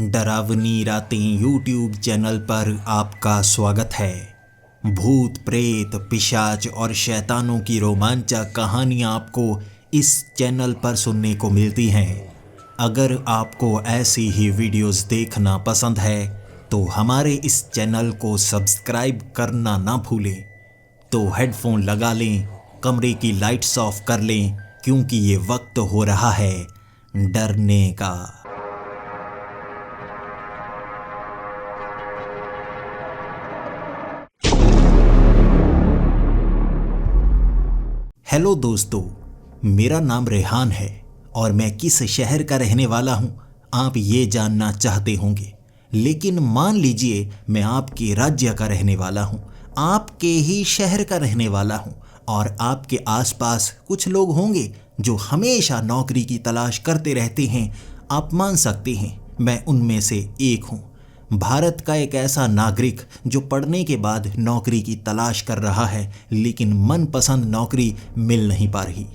डरावनी रातें YouTube channel पर आपका स्वागत है। भूत प्रेत पिशाच और शैतानों की रोमांचक कहानियाँ आपको इस चैनल पर सुनने को मिलती हैं। अगर आपको ऐसी ही वीडियोस देखना पसंद है तो हमारे इस चैनल को सब्सक्राइब करना ना भूलें। तो हेडफोन लगा लें, कमरे की लाइट्स ऑफ कर लें, क्योंकि ये वक्त हो रहा है डरने का। हेलो दोस्तों, मेरा नाम रेहान है और मैं किस शहर का रहने वाला हूं आप ये जानना चाहते होंगे। लेकिन मान लीजिए मैं आपके राज्य का रहने वाला हूं, आपके ही शहर का रहने वाला हूं और आपके आसपास कुछ लोग होंगे जो हमेशा नौकरी की तलाश करते रहते हैं। आप मान सकते हैं मैं उनमें से एक हूं। भारत का एक ऐसा नागरिक जो पढ़ने के बाद नौकरी की तलाश कर रहा है, लेकिन मनपसंद नौकरी मिल नहीं पा रही।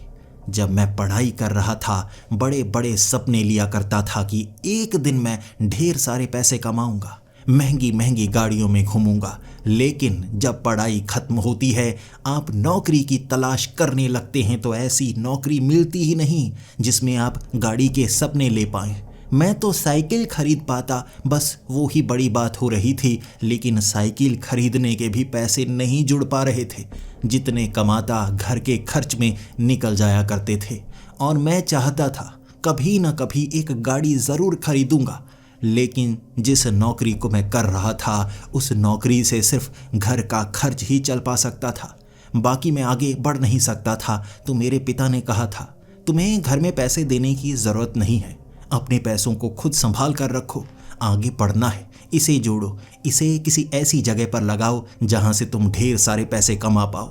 जब मैं पढ़ाई कर रहा था, बड़े बड़े सपने लिया करता था कि एक दिन मैं ढेर सारे पैसे कमाऊंगा, महंगी महंगी गाड़ियों में घूमूंगा। लेकिन जब पढ़ाई खत्म होती है, आप नौकरी की तलाश करने लगते हैं तो ऐसी नौकरी मिलती ही नहीं जिसमें आप गाड़ी के सपने ले पाएं। मैं तो साइकिल खरीद पाता, बस वो ही बड़ी बात हो रही थी। लेकिन साइकिल खरीदने के भी पैसे नहीं जुड़ पा रहे थे, जितने कमाता घर के खर्च में निकल जाया करते थे। और मैं चाहता था कभी ना कभी एक गाड़ी ज़रूर खरीदूंगा। लेकिन जिस नौकरी को मैं कर रहा था, उस नौकरी से सिर्फ घर का खर्च ही चल पा सकता था, बाकी मैं आगे बढ़ नहीं सकता था। तो मेरे पिता ने कहा था, तुम्हें घर में पैसे देने की ज़रूरत नहीं है, अपने पैसों को खुद संभाल कर रखो, आगे पढ़ना है, इसे जोड़ो, इसे किसी ऐसी जगह पर लगाओ जहां से तुम ढेर सारे पैसे कमा पाओ।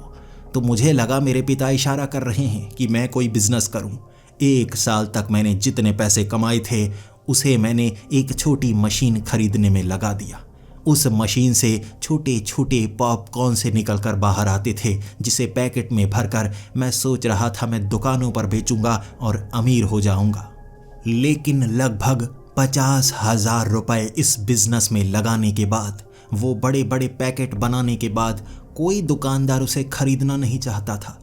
तो मुझे लगा मेरे पिता इशारा कर रहे हैं कि मैं कोई बिजनेस करूं। 1 साल तक मैंने जितने पैसे कमाए थे उसे मैंने एक छोटी मशीन खरीदने में लगा दिया। उस मशीन से छोटे छोटे पॉपकॉर्न से निकल कर बाहर आते थे, जिसे पैकेट में भरकर मैं सोच रहा था मैं दुकानों पर बेचूंगा और अमीर हो जाऊंगा। लेकिन लगभग 50,000 रुपए इस बिजनेस में लगाने के बाद, वो बड़े बड़े पैकेट बनाने के बाद, कोई दुकानदार उसे खरीदना नहीं चाहता था।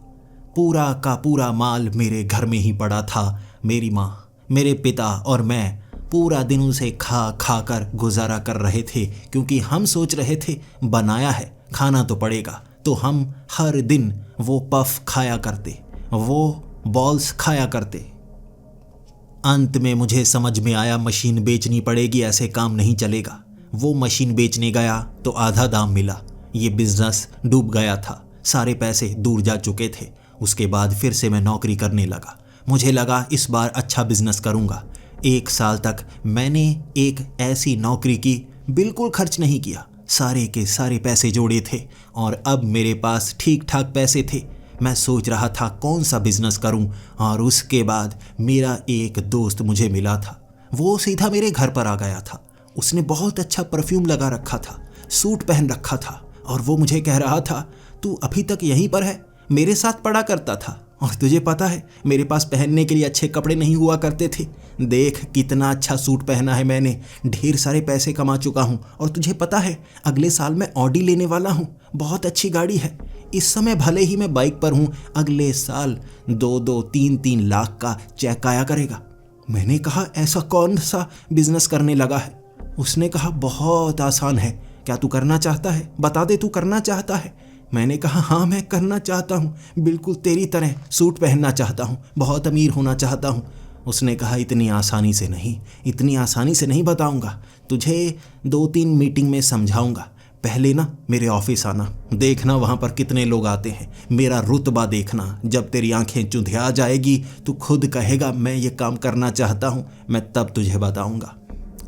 पूरा का पूरा माल मेरे घर में ही पड़ा था। मेरी माँ, मेरे पिता और मैं पूरा दिन उसे खा खा कर गुजारा कर रहे थे, क्योंकि हम सोच रहे थे बनाया है, खाना तो पड़ेगा। तो हम हर दिन वो पफ खाया करते, वो बॉल्स खाया करते। अंत में मुझे समझ में आया मशीन बेचनी पड़ेगी, ऐसे काम नहीं चलेगा। वो मशीन बेचने गया तो आधा दाम मिला। ये बिजनेस डूब गया था, सारे पैसे दूर जा चुके थे। उसके बाद फिर से मैं नौकरी करने लगा। मुझे लगा इस बार अच्छा बिजनेस करूंगा। 1 साल तक मैंने एक ऐसी नौकरी की, बिल्कुल खर्च नहीं किया, सारे के सारे पैसे जोड़े थे और अब मेरे पास ठीक ठाक पैसे थे। मैं सोच रहा था कौन सा बिजनेस करूं। और उसके बाद मेरा एक दोस्त मुझे मिला था। वो सीधा मेरे घर पर आ गया था। उसने बहुत अच्छा परफ्यूम लगा रखा था, सूट पहन रखा था और वो मुझे कह रहा था, तू अभी तक यहीं पर है, मेरे साथ पढ़ा करता था और तुझे पता है मेरे पास पहनने के लिए अच्छे कपड़े नहीं हुआ करते थे। देख कितना अच्छा सूट पहना है मैंने, ढेर सारे पैसे कमा चुका हूँ। और तुझे पता है अगले साल मैं ऑडी लेने वाला हूँ, बहुत अच्छी गाड़ी है। इस समय भले ही मैं बाइक पर हूँ, अगले साल 2-2, 3-3 लाख का चेक आया करेगा। मैंने कहा ऐसा कौन सा बिजनेस करने लगा है? उसने कहा बहुत आसान है, क्या तू करना चाहता है? बता दे तू करना चाहता है। मैंने कहा हाँ मैं करना चाहता हूँ, बिल्कुल तेरी तरह सूट पहनना चाहता हूँ, बहुत अमीर होना चाहता हूँ। उसने कहा इतनी आसानी से नहीं, इतनी आसानी से नहीं बताऊँगा, तुझे 2-3 मीटिंग में समझाऊँगा। पहले ना मेरे ऑफिस आना, देखना वहाँ पर कितने लोग आते हैं, मेरा रुतबा देखना। जब तेरी आंखें चुंधिया जाएगी तू खुद कहेगा मैं ये काम करना चाहता हूँ, मैं तब तुझे बताऊँगा।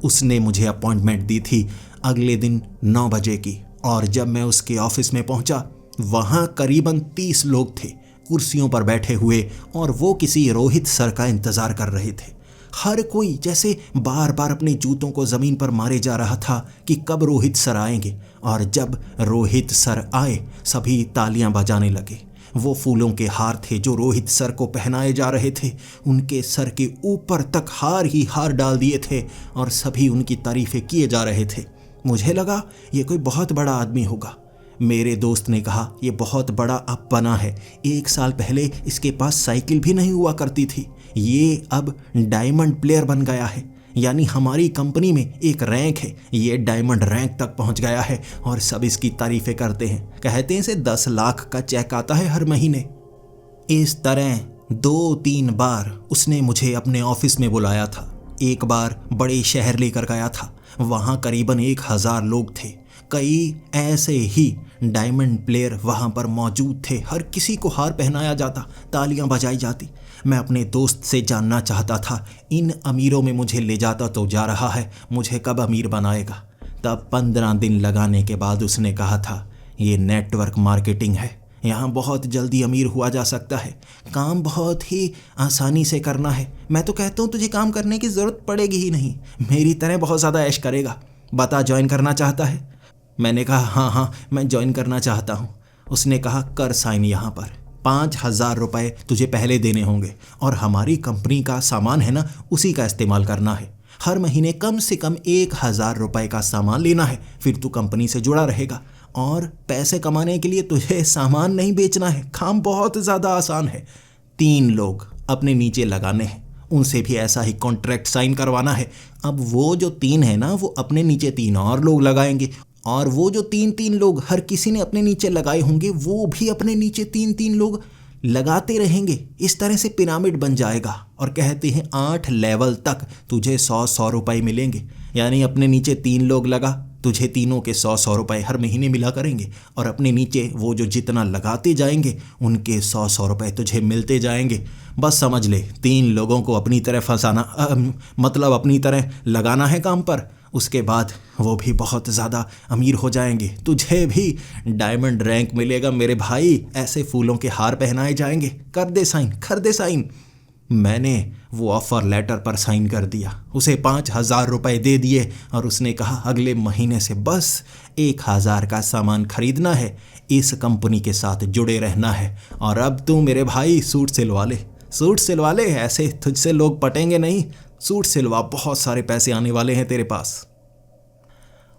उसने मुझे अपॉइंटमेंट दी थी अगले दिन 9 बजे की। और जब मैं उसके ऑफिस में पहुंचा, वहां करीबन 30 लोग थे कुर्सियों पर बैठे हुए और वो किसी रोहित सर का इंतजार कर रहे थे। हर कोई जैसे बार बार अपने जूतों को ज़मीन पर मारे जा रहा था कि कब रोहित सर आएंगे। और जब रोहित सर आए, सभी तालियां बजाने लगे। वो फूलों के हार थे जो रोहित सर को पहनाए जा रहे थे। उनके सर के ऊपर तक हार ही हार डाल दिए थे और सभी उनकी तारीफें किए जा रहे थे। मुझे लगा ये कोई बहुत बड़ा आदमी होगा। मेरे दोस्त ने कहा, ये बहुत बड़ा अब बना है, 1 साल पहले इसके पास साइकिल भी नहीं हुआ करती थी, ये अब डायमंड प्लेयर बन गया है, यानी हमारी कंपनी में एक रैंक है, ये डायमंड रैंक तक पहुंच गया है और सब इसकी तारीफें करते हैं। कहते हैं इसे 10 लाख का चेक आता है हर महीने। इस तरह 2-3 बार उसने मुझे अपने ऑफिस में बुलाया था। एक बार बड़े शहर लेकर गया था, वहाँ करीबन 1000 लोग थे। कई ऐसे ही डायमंड प्लेयर वहाँ पर मौजूद थे। हर किसी को हार पहनाया जाता, तालियां बजाई जाती। मैं अपने दोस्त से जानना चाहता था, इन अमीरों में मुझे ले जाता तो जा रहा है, मुझे कब अमीर बनाएगा। तब 15 दिन लगाने के बाद उसने कहा था, ये नेटवर्क मार्केटिंग है, यहाँ बहुत जल्दी अमीर हुआ जा सकता है, काम बहुत ही आसानी से करना है। मैं तो कहता हूँ तुझे काम करने की ज़रूरत पड़ेगी ही नहीं, मेरी तरह बहुत ज़्यादा ऐश करेगा। बता, ज्वाइन करना चाहता है? मैंने कहा हाँ, मैं ज्वाइन करना चाहता हूँ। उसने कहा, कर साइन यहाँ पर, 5000 रुपये तुझे पहले देने होंगे और हमारी कंपनी का सामान है ना, उसी का इस्तेमाल करना है। हर महीने कम से कम 1000 रुपये का सामान लेना है, फिर तू कंपनी से जुड़ा रहेगा। और पैसे कमाने के लिए तुझे सामान नहीं बेचना है, काम बहुत ज़्यादा आसान है। 3 लोग अपने नीचे लगाने हैं, उनसे भी ऐसा ही कॉन्ट्रैक्ट साइन करवाना है। अब वो जो 3 है ना, वो अपने नीचे 3 और लोग लगाएंगे और वो जो 3-3 लोग हर किसी ने अपने नीचे लगाए होंगे, वो भी अपने नीचे 3-3 लोग लगाते रहेंगे। इस तरह से पिरामिड बन जाएगा और कहते हैं 8 लेवल तक तुझे 100-100 रुपये मिलेंगे। यानी अपने नीचे 3 लोग लगा, तुझे तीनों के 100-100 रुपये हर महीने मिला करेंगे और अपने नीचे वो जो जितना लगाते जाएंगे उनके 100-100 रुपये तुझे मिलते जाएंगे। बस समझ ले, 3 लोगों को अपनी तरह फंसाना, मतलब अपनी तरह लगाना है काम पर। उसके बाद वो भी बहुत ज़्यादा अमीर हो जाएंगे, तुझे भी डायमंड रैंक मिलेगा मेरे भाई, ऐसे फूलों के हार पहनाए जाएंगे। कर दे साइन, कर दे साइन। मैंने वो ऑफ़र लेटर पर साइन कर दिया, उसे 5000 रुपये दे दिए और उसने कहा, अगले महीने से बस 1000 का सामान खरीदना है, इस कंपनी के साथ जुड़े रहना है। और अब तू मेरे भाई सूट सिलवा ले, सूट सिलवा ले, ऐसे तुझसे लोग पटेंगे नहीं, सूट सिलवा, बहुत सारे पैसे आने वाले हैं तेरे पास।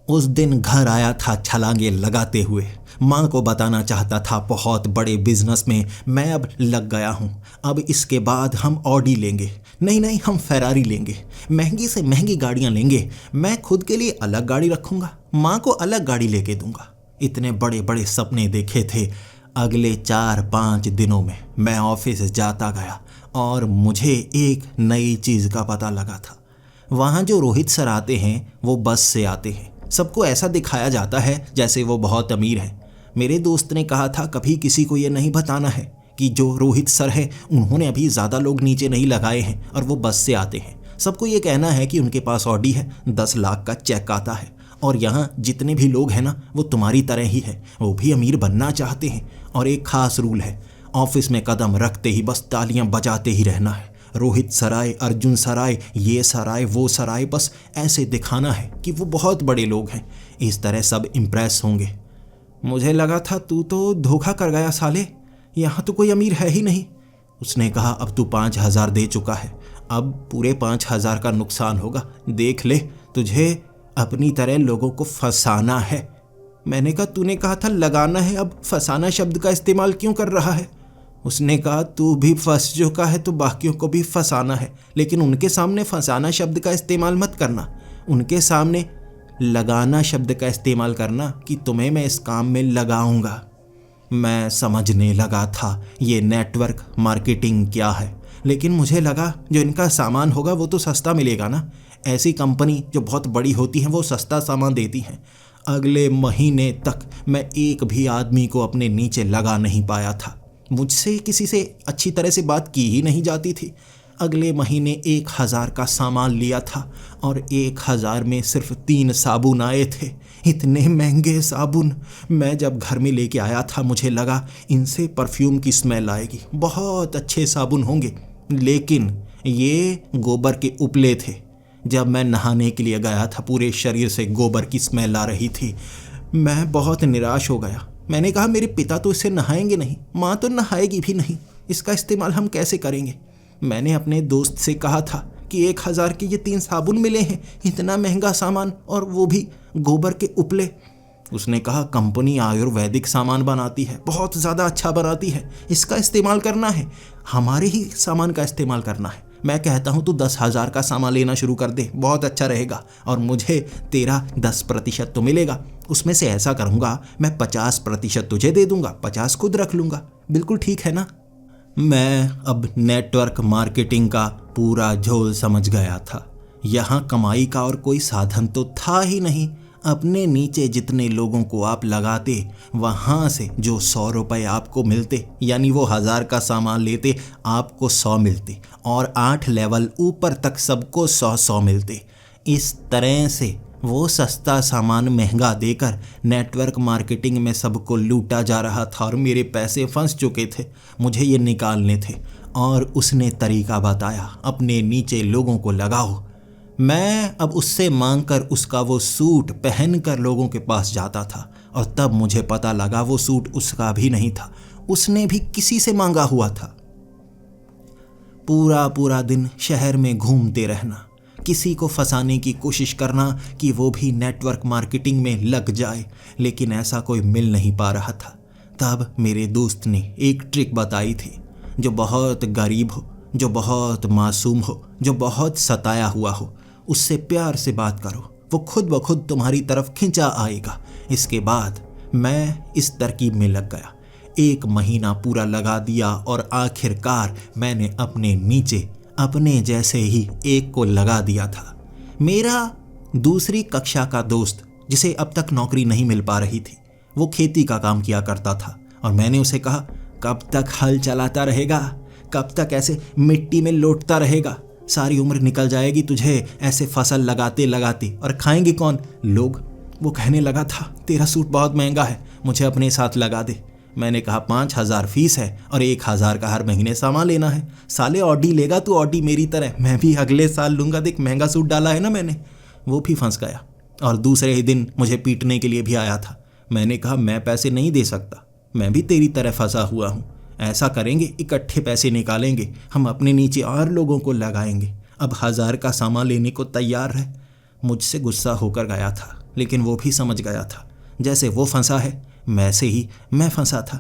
उस दिन घर आया था छलांगे लगाते हुए, माँ को बताना चाहता था बहुत बड़े बिजनेस में मैं अब लग गया हूँ, अब इसके बाद हम ऑडी लेंगे, नहीं हम फेरारी लेंगे, महंगी से महंगी गाड़ियाँ लेंगे, मैं खुद के लिए अलग गाड़ी रखूँगा, माँ को अलग गाड़ी लेके दूंगा। इतने बड़े बड़े सपने देखे थे। अगले 4-5 दिनों में मैं ऑफिस जाता गया और मुझे एक नई चीज़ का पता लगा था। वहाँ जो रोहित सर आते हैं वो बस से आते हैं, सबको ऐसा दिखाया जाता है जैसे वो बहुत अमीर हैं। मेरे दोस्त ने कहा था कभी किसी को ये नहीं बताना है कि जो रोहित सर हैं उन्होंने अभी ज़्यादा लोग नीचे नहीं लगाए हैं और वो बस से आते हैं। सबको ये कहना है कि उनके पास ऑडी है, 10 लाख का चेक आता है और यहाँ जितने भी लोग हैं ना वो तुम्हारी तरह ही है, वो भी अमीर बनना चाहते हैं। और एक ख़ास रूल है, ऑफिस में कदम रखते ही बस तालियां बजाते ही रहना है। रोहित सराय, अर्जुन सराय, ये सराय, वो सराय, बस ऐसे दिखाना है कि वो बहुत बड़े लोग हैं। इस तरह सब इम्प्रेस होंगे। मुझे लगा था तू तो धोखा कर गया साले, यहाँ तो कोई अमीर है ही नहीं। उसने कहा अब तू 5000 दे चुका है, अब पूरे 5000 का नुकसान होगा, देख ले, तुझे अपनी तरह लोगों को फंसाना है। मैंने कहा तूने कहा था लगाना है, अब फंसाना शब्द का इस्तेमाल क्यों कर रहा है? उसने कहा तू भी फंस चुका है तो बाकियों को भी फंसाना है, लेकिन उनके सामने फंसाना शब्द का इस्तेमाल मत करना, उनके सामने लगाना शब्द का इस्तेमाल करना कि तुम्हें मैं इस काम में लगाऊंगा। मैं समझने लगा था ये नेटवर्क मार्केटिंग क्या है, लेकिन मुझे लगा जो इनका सामान होगा वो तो सस्ता मिलेगा ना। ऐसी कंपनी जो बहुत बड़ी होती है वो सस्ता सामान देती हैं। अगले महीने तक मैं एक भी आदमी को अपने नीचे लगा नहीं पाया था, मुझसे किसी से अच्छी तरह से बात की ही नहीं जाती थी। अगले महीने 1000 का सामान लिया था और 1000 में सिर्फ 3 साबुन आए थे। इतने महंगे साबुन मैं जब घर में लेके आया था मुझे लगा इनसे परफ्यूम की स्मेल आएगी, बहुत अच्छे साबुन होंगे, लेकिन ये गोबर के उपले थे। जब मैं नहाने के लिए गया था पूरे शरीर से गोबर की स्मेल आ रही थी। मैं बहुत निराश हो गया। मैंने कहा मेरे पिता तो इससे नहाएंगे नहीं, माँ तो नहाएगी भी नहीं, इसका इस्तेमाल हम कैसे करेंगे। मैंने अपने दोस्त से कहा था कि 1000 के ये 3 साबुन मिले हैं, इतना महंगा सामान, और वो भी गोबर के उपले। उसने कहा कंपनी आयुर्वेदिक सामान बनाती है, बहुत ज़्यादा अच्छा बनाती है, इसका इस्तेमाल करना है, हमारे ही सामान का इस्तेमाल करना है। मैं कहता हूँ तू 10,000 का सामान लेना शुरू कर दे, बहुत अच्छा रहेगा, और मुझे तेरा 10% तो मिलेगा। उसमें से ऐसा करूँगा मैं 50% तुझे दे दूँगा, 50 खुद रख लूँगा। बिल्कुल ठीक है ना। मैं अब नेटवर्क मार्केटिंग का पूरा झोल समझ गया था। यहाँ कमाई का और कोई साधन तो था ही नहीं। अपने नीचे जितने लोगों को आप लगाते, वहाँ से जो 100 रुपये आपको मिलते, यानी वो 1000 का सामान लेते, आपको 100 मिलते, और 8 लेवल ऊपर तक सबको 100-100 मिलते। इस तरह से वो सस्ता सामान महंगा देकर नेटवर्क मार्केटिंग में सबको लूटा जा रहा था, और मेरे पैसे फंस चुके थे, मुझे ये निकालने थे। और उसने तरीका बताया, अपने नीचे लोगों को लगाओ। मैं अब उससे मांगकर उसका वो सूट पहनकर लोगों के पास जाता था, और तब मुझे पता लगा वो सूट उसका भी नहीं था, उसने भी किसी से मांगा हुआ था। पूरा पूरा दिन शहर में घूमते रहना, किसी को फंसाने की कोशिश करना कि वो भी नेटवर्क मार्केटिंग में लग जाए, लेकिन ऐसा कोई मिल नहीं पा रहा था। तब मेरे दोस्त ने एक ट्रिक बताई थी, जो बहुत गरीब हो, जो बहुत मासूम हो, जो बहुत सताया हुआ हो, उससे प्यार से बात करो, वो खुद ब खुद तुम्हारी तरफ खिंचा आएगा। इसके बाद मैं इस तरकीब में लग गया। 1 महीना पूरा लगा दिया, और आखिरकार मैंने अपने नीचे अपने जैसे ही एक को लगा दिया था। मेरा दूसरी कक्षा का दोस्त, जिसे अब तक नौकरी नहीं मिल पा रही थी, वो खेती का काम किया करता था, और मैंने उसे कहा, कब तक हल चलाता रहेगा, कब तक ऐसे मिट्टी में लौटता रहेगा, सारी उम्र निकल जाएगी तुझे ऐसे फसल लगाते लगाते, और खाएंगे कौन लोग। वो कहने लगा था, तेरा सूट बहुत महंगा है, मुझे अपने साथ लगा दे। मैंने कहा 5000 फीस है, और 1000 का हर महीने सामान लेना है। साले ऑडी लेगा तू, ऑडी मेरी तरह, मैं भी अगले साल लूँगा, देख महंगा सूट डाला है ना मैंने। वो भी फंस गया, और दूसरे ही दिन मुझे पीटने के लिए भी आया था। मैंने कहा मैं पैसे नहीं दे सकता, मैं भी तेरी तरह फंसा हुआ हूँ। ऐसा करेंगे, इकट्ठे पैसे निकालेंगे, हम अपने नीचे और लोगों को लगाएंगे। अब 1000 का सामान लेने को तैयार है। मुझसे गुस्सा होकर गया था, लेकिन वो भी समझ गया था, जैसे वो फंसा है वैसे ही मैं फंसा था।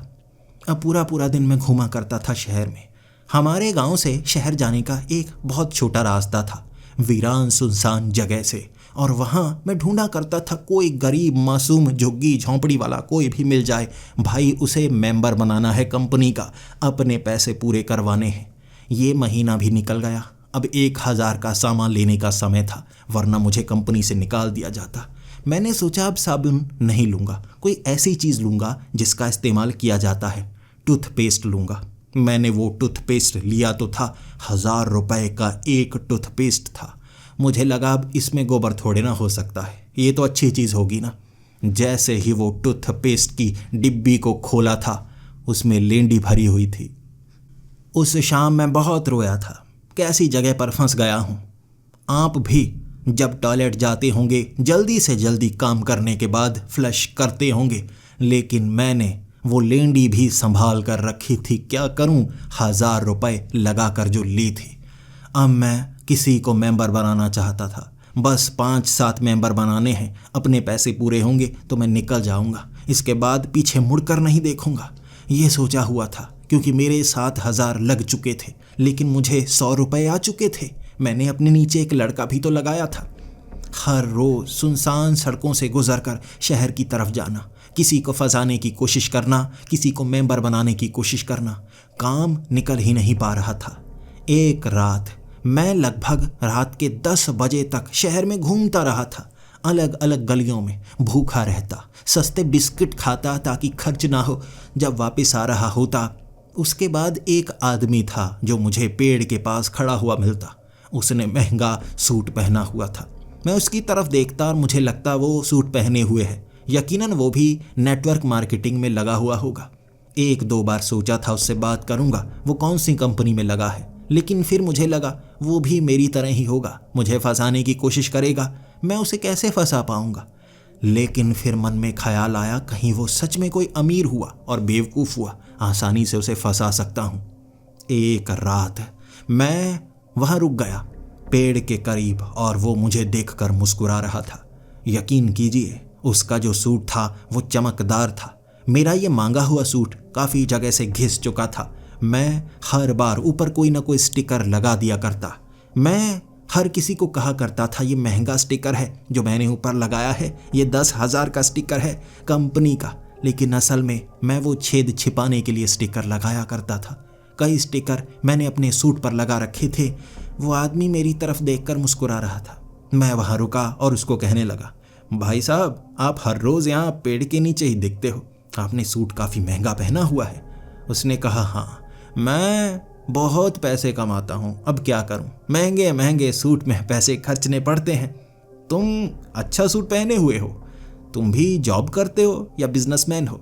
अब पूरा पूरा दिन मैं घूमा करता था शहर में। हमारे गांव से शहर जाने का एक बहुत छोटा रास्ता था, वीरान सुनसान जगह से, और वहाँ मैं ढूंढा करता था कोई गरीब मासूम झुग्गी झोंपड़ी वाला कोई भी मिल जाए, भाई उसे मेंबर बनाना है कंपनी का, अपने पैसे पूरे करवाने हैं। ये महीना भी निकल गया। अब 1000 का सामान लेने का समय था, वरना मुझे कंपनी से निकाल दिया जाता। मैंने सोचा अब साबुन नहीं लूँगा, कोई ऐसी चीज़ लूँगा जिसका इस्तेमाल किया जाता है। टूथपेस्ट लूँगा। मैंने वो टूथपेस्ट लिया तो था, 1000 रुपये का एक टूथपेस्ट था। मुझे लगा अब इसमें गोबर थोड़े ना हो सकता है, ये तो अच्छी चीज़ होगी ना। जैसे ही वो टूथपेस्ट की डिब्बी को खोला था, उसमें लेंडी भरी हुई थी। उस शाम मैं बहुत रोया था, कैसी जगह पर फंस गया हूँ। आप भी जब टॉयलेट जाते होंगे जल्दी से जल्दी काम करने के बाद फ्लश करते होंगे, लेकिन मैंने वो लेंडी भी संभाल कर रखी थी। क्या करूं, 1000 रुपये लगा कर जो ली थी। अब मैं किसी को मेंबर बनाना चाहता था, बस 5-7 मेंबर बनाने हैं, अपने पैसे पूरे होंगे तो मैं निकल जाऊंगा, इसके बाद पीछे मुड़कर नहीं देखूंगा। ये सोचा हुआ था, क्योंकि मेरे 7000 लग चुके थे, लेकिन मुझे 100 रुपये आ चुके थे। मैंने अपने नीचे एक लड़का भी तो लगाया था। हर रोज सुनसान सड़कों से गुजरकर शहर की तरफ जाना, किसी को फंसाने की कोशिश करना, किसी को मेंबर बनाने की कोशिश करना, काम निकल ही नहीं पा रहा था। एक रात मैं लगभग रात के 10 बजे तक शहर में घूमता रहा था, अलग अलग गलियों में भूखा रहता, सस्ते बिस्किट खाता ताकि खर्च ना हो जब वापस आ रहा होता। उसके बाद एक आदमी था जो मुझे पेड़ के पास खड़ा हुआ मिलता। उसने महंगा सूट पहना हुआ था। मैं उसकी तरफ देखता और मुझे लगता वो सूट पहने हुए है, यकीनन वो भी नेटवर्क मार्केटिंग में लगा हुआ होगा। 1-2 बार सोचा था उससे बात करूंगा, वो कौन सी कंपनी में लगा है, लेकिन फिर मुझे लगा वो भी मेरी तरह ही होगा, मुझे फंसाने की कोशिश करेगा, मैं उसे कैसे फंसा पाऊंगा। लेकिन फिर मन में ख्याल आया कहीं वो सच में कोई अमीर हुआ और बेवकूफ़ हुआ, आसानी से उसे फंसा सकता हूँ। एक रात मैं वहाँ रुक गया पेड़ के करीब और वो मुझे देखकर मुस्कुरा रहा था। यकीन कीजिए उसका जो सूट था वो चमकदार था। मेरा ये मांगा हुआ सूट काफ़ी जगह से घिस चुका था। मैं हर बार ऊपर कोई ना कोई स्टिकर लगा दिया करता। मैं हर किसी को कहा करता था ये महंगा स्टिकर है जो मैंने ऊपर लगाया है, ये 10,000 का स्टिकर है कंपनी का। लेकिन असल में मैं वो छेद छिपाने के लिए स्टिकर लगाया करता था। कई स्टिकर मैंने अपने सूट पर लगा रखे थे। वो आदमी मेरी तरफ देखकर मुस्कुरा रहा था। मैं वहाँ रुका और उसको कहने लगा, भाई साहब आप हर रोज़ यहाँ पेड़ के नीचे ही दिखते हो, आपने सूट काफ़ी महंगा पहना हुआ है। उसने कहा, हाँ मैं बहुत पैसे कमाता हूँ, अब क्या करूँ, महंगे महंगे सूट में पैसे खर्चने पड़ते हैं। तुम अच्छा सूट पहने हुए हो, तुम भी जॉब करते हो या बिजनेसमैन हो?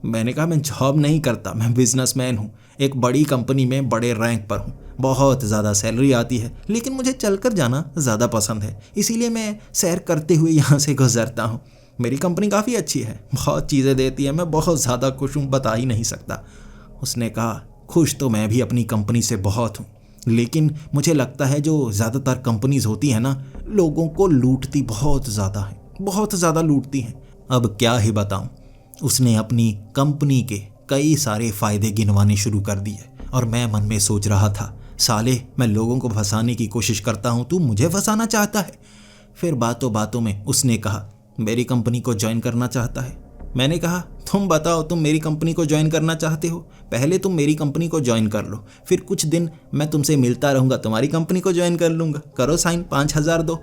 मैंने कहा, मैं जॉब नहीं करता, मैं बिजनेसमैन हूँ, एक बड़ी कंपनी में बड़े रैंक पर हूँ, बहुत ज़्यादा सैलरी आती है, लेकिन मुझे चलकर जाना ज़्यादा पसंद है, इसीलिए मैं सैर करते हुए यहाँ से गुजरता हूँ। मेरी कंपनी काफ़ी अच्छी है, बहुत चीज़ें देती है, मैं बहुत ज़्यादा खुश हूँ, बता ही नहीं सकता। उसने कहा, खुश तो मैं भी अपनी कंपनी से बहुत हूँ, लेकिन मुझे लगता है जो ज़्यादातर कंपनीज होती हैं ना, लोगों को लूटती बहुत ज़्यादा है, बहुत ज़्यादा लूटती हैं। अब क्या ही बताऊँ। उसने अपनी कंपनी के कई सारे फ़ायदे गिनवाने शुरू कर दिए और मैं मन में सोच रहा था, साले मैं लोगों को फंसाने की कोशिश करता हूँ, तू मुझे फंसाना चाहता है। फिर बातों बातों में उसने कहा, मेरी कंपनी को ज्वाइन करना चाहता है। मैंने कहा, तुम बताओ तुम मेरी कंपनी को ज्वाइन करना चाहते हो? पहले तुम मेरी कंपनी को ज्वाइन कर लो, फिर कुछ दिन मैं तुमसे मिलता रहूँगा, तुम्हारी कंपनी को ज्वाइन कर लूँगा, करो साइन, 5,000 दो।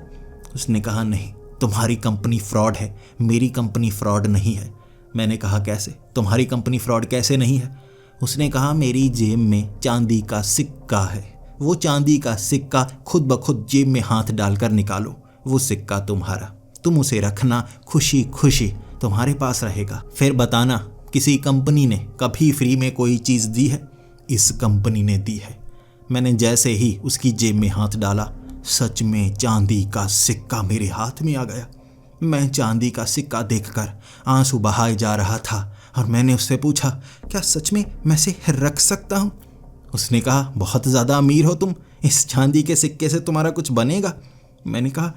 उसने कहा, नहीं, तुम्हारी कंपनी फ्रॉड है, मेरी कंपनी फ्रॉड नहीं है। मैंने कहा, कैसे? तुम्हारी कंपनी फ्रॉड कैसे नहीं है? उसने कहा, मेरी जेब में चांदी का सिक्का है, वो चांदी का सिक्का खुद ब खुद जेब में हाथ डालकर निकालो, वो सिक्का तुम्हारा, तुम उसे रखना, खुशी खुशी तुम्हारे पास रहेगा। फिर बताना किसी कंपनी ने कभी फ्री में कोई चीज़ दी है? इस कंपनी ने दी है। मैंने जैसे ही उसकी जेब में हाथ डाला, सच में चांदी का सिक्का मेरे हाथ में आ गया। मैं चांदी का सिक्का देखकर आंसू बहाए जा रहा था और मैंने उससे पूछा, क्या सच में मैं इसे रख सकता हूँ? उसने कहा, बहुत ज़्यादा अमीर हो तुम, इस चांदी के सिक्के से तुम्हारा कुछ बनेगा? मैंने कहा,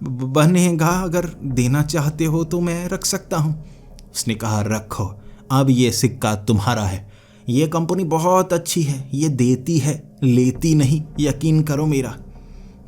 बनेगा, अगर देना चाहते हो तो मैं रख सकता हूँ। उसने कहा, रखो, अब ये सिक्का तुम्हारा है। ये कंपनी बहुत अच्छी है, ये देती है, लेती नहीं, यकीन करो मेरा।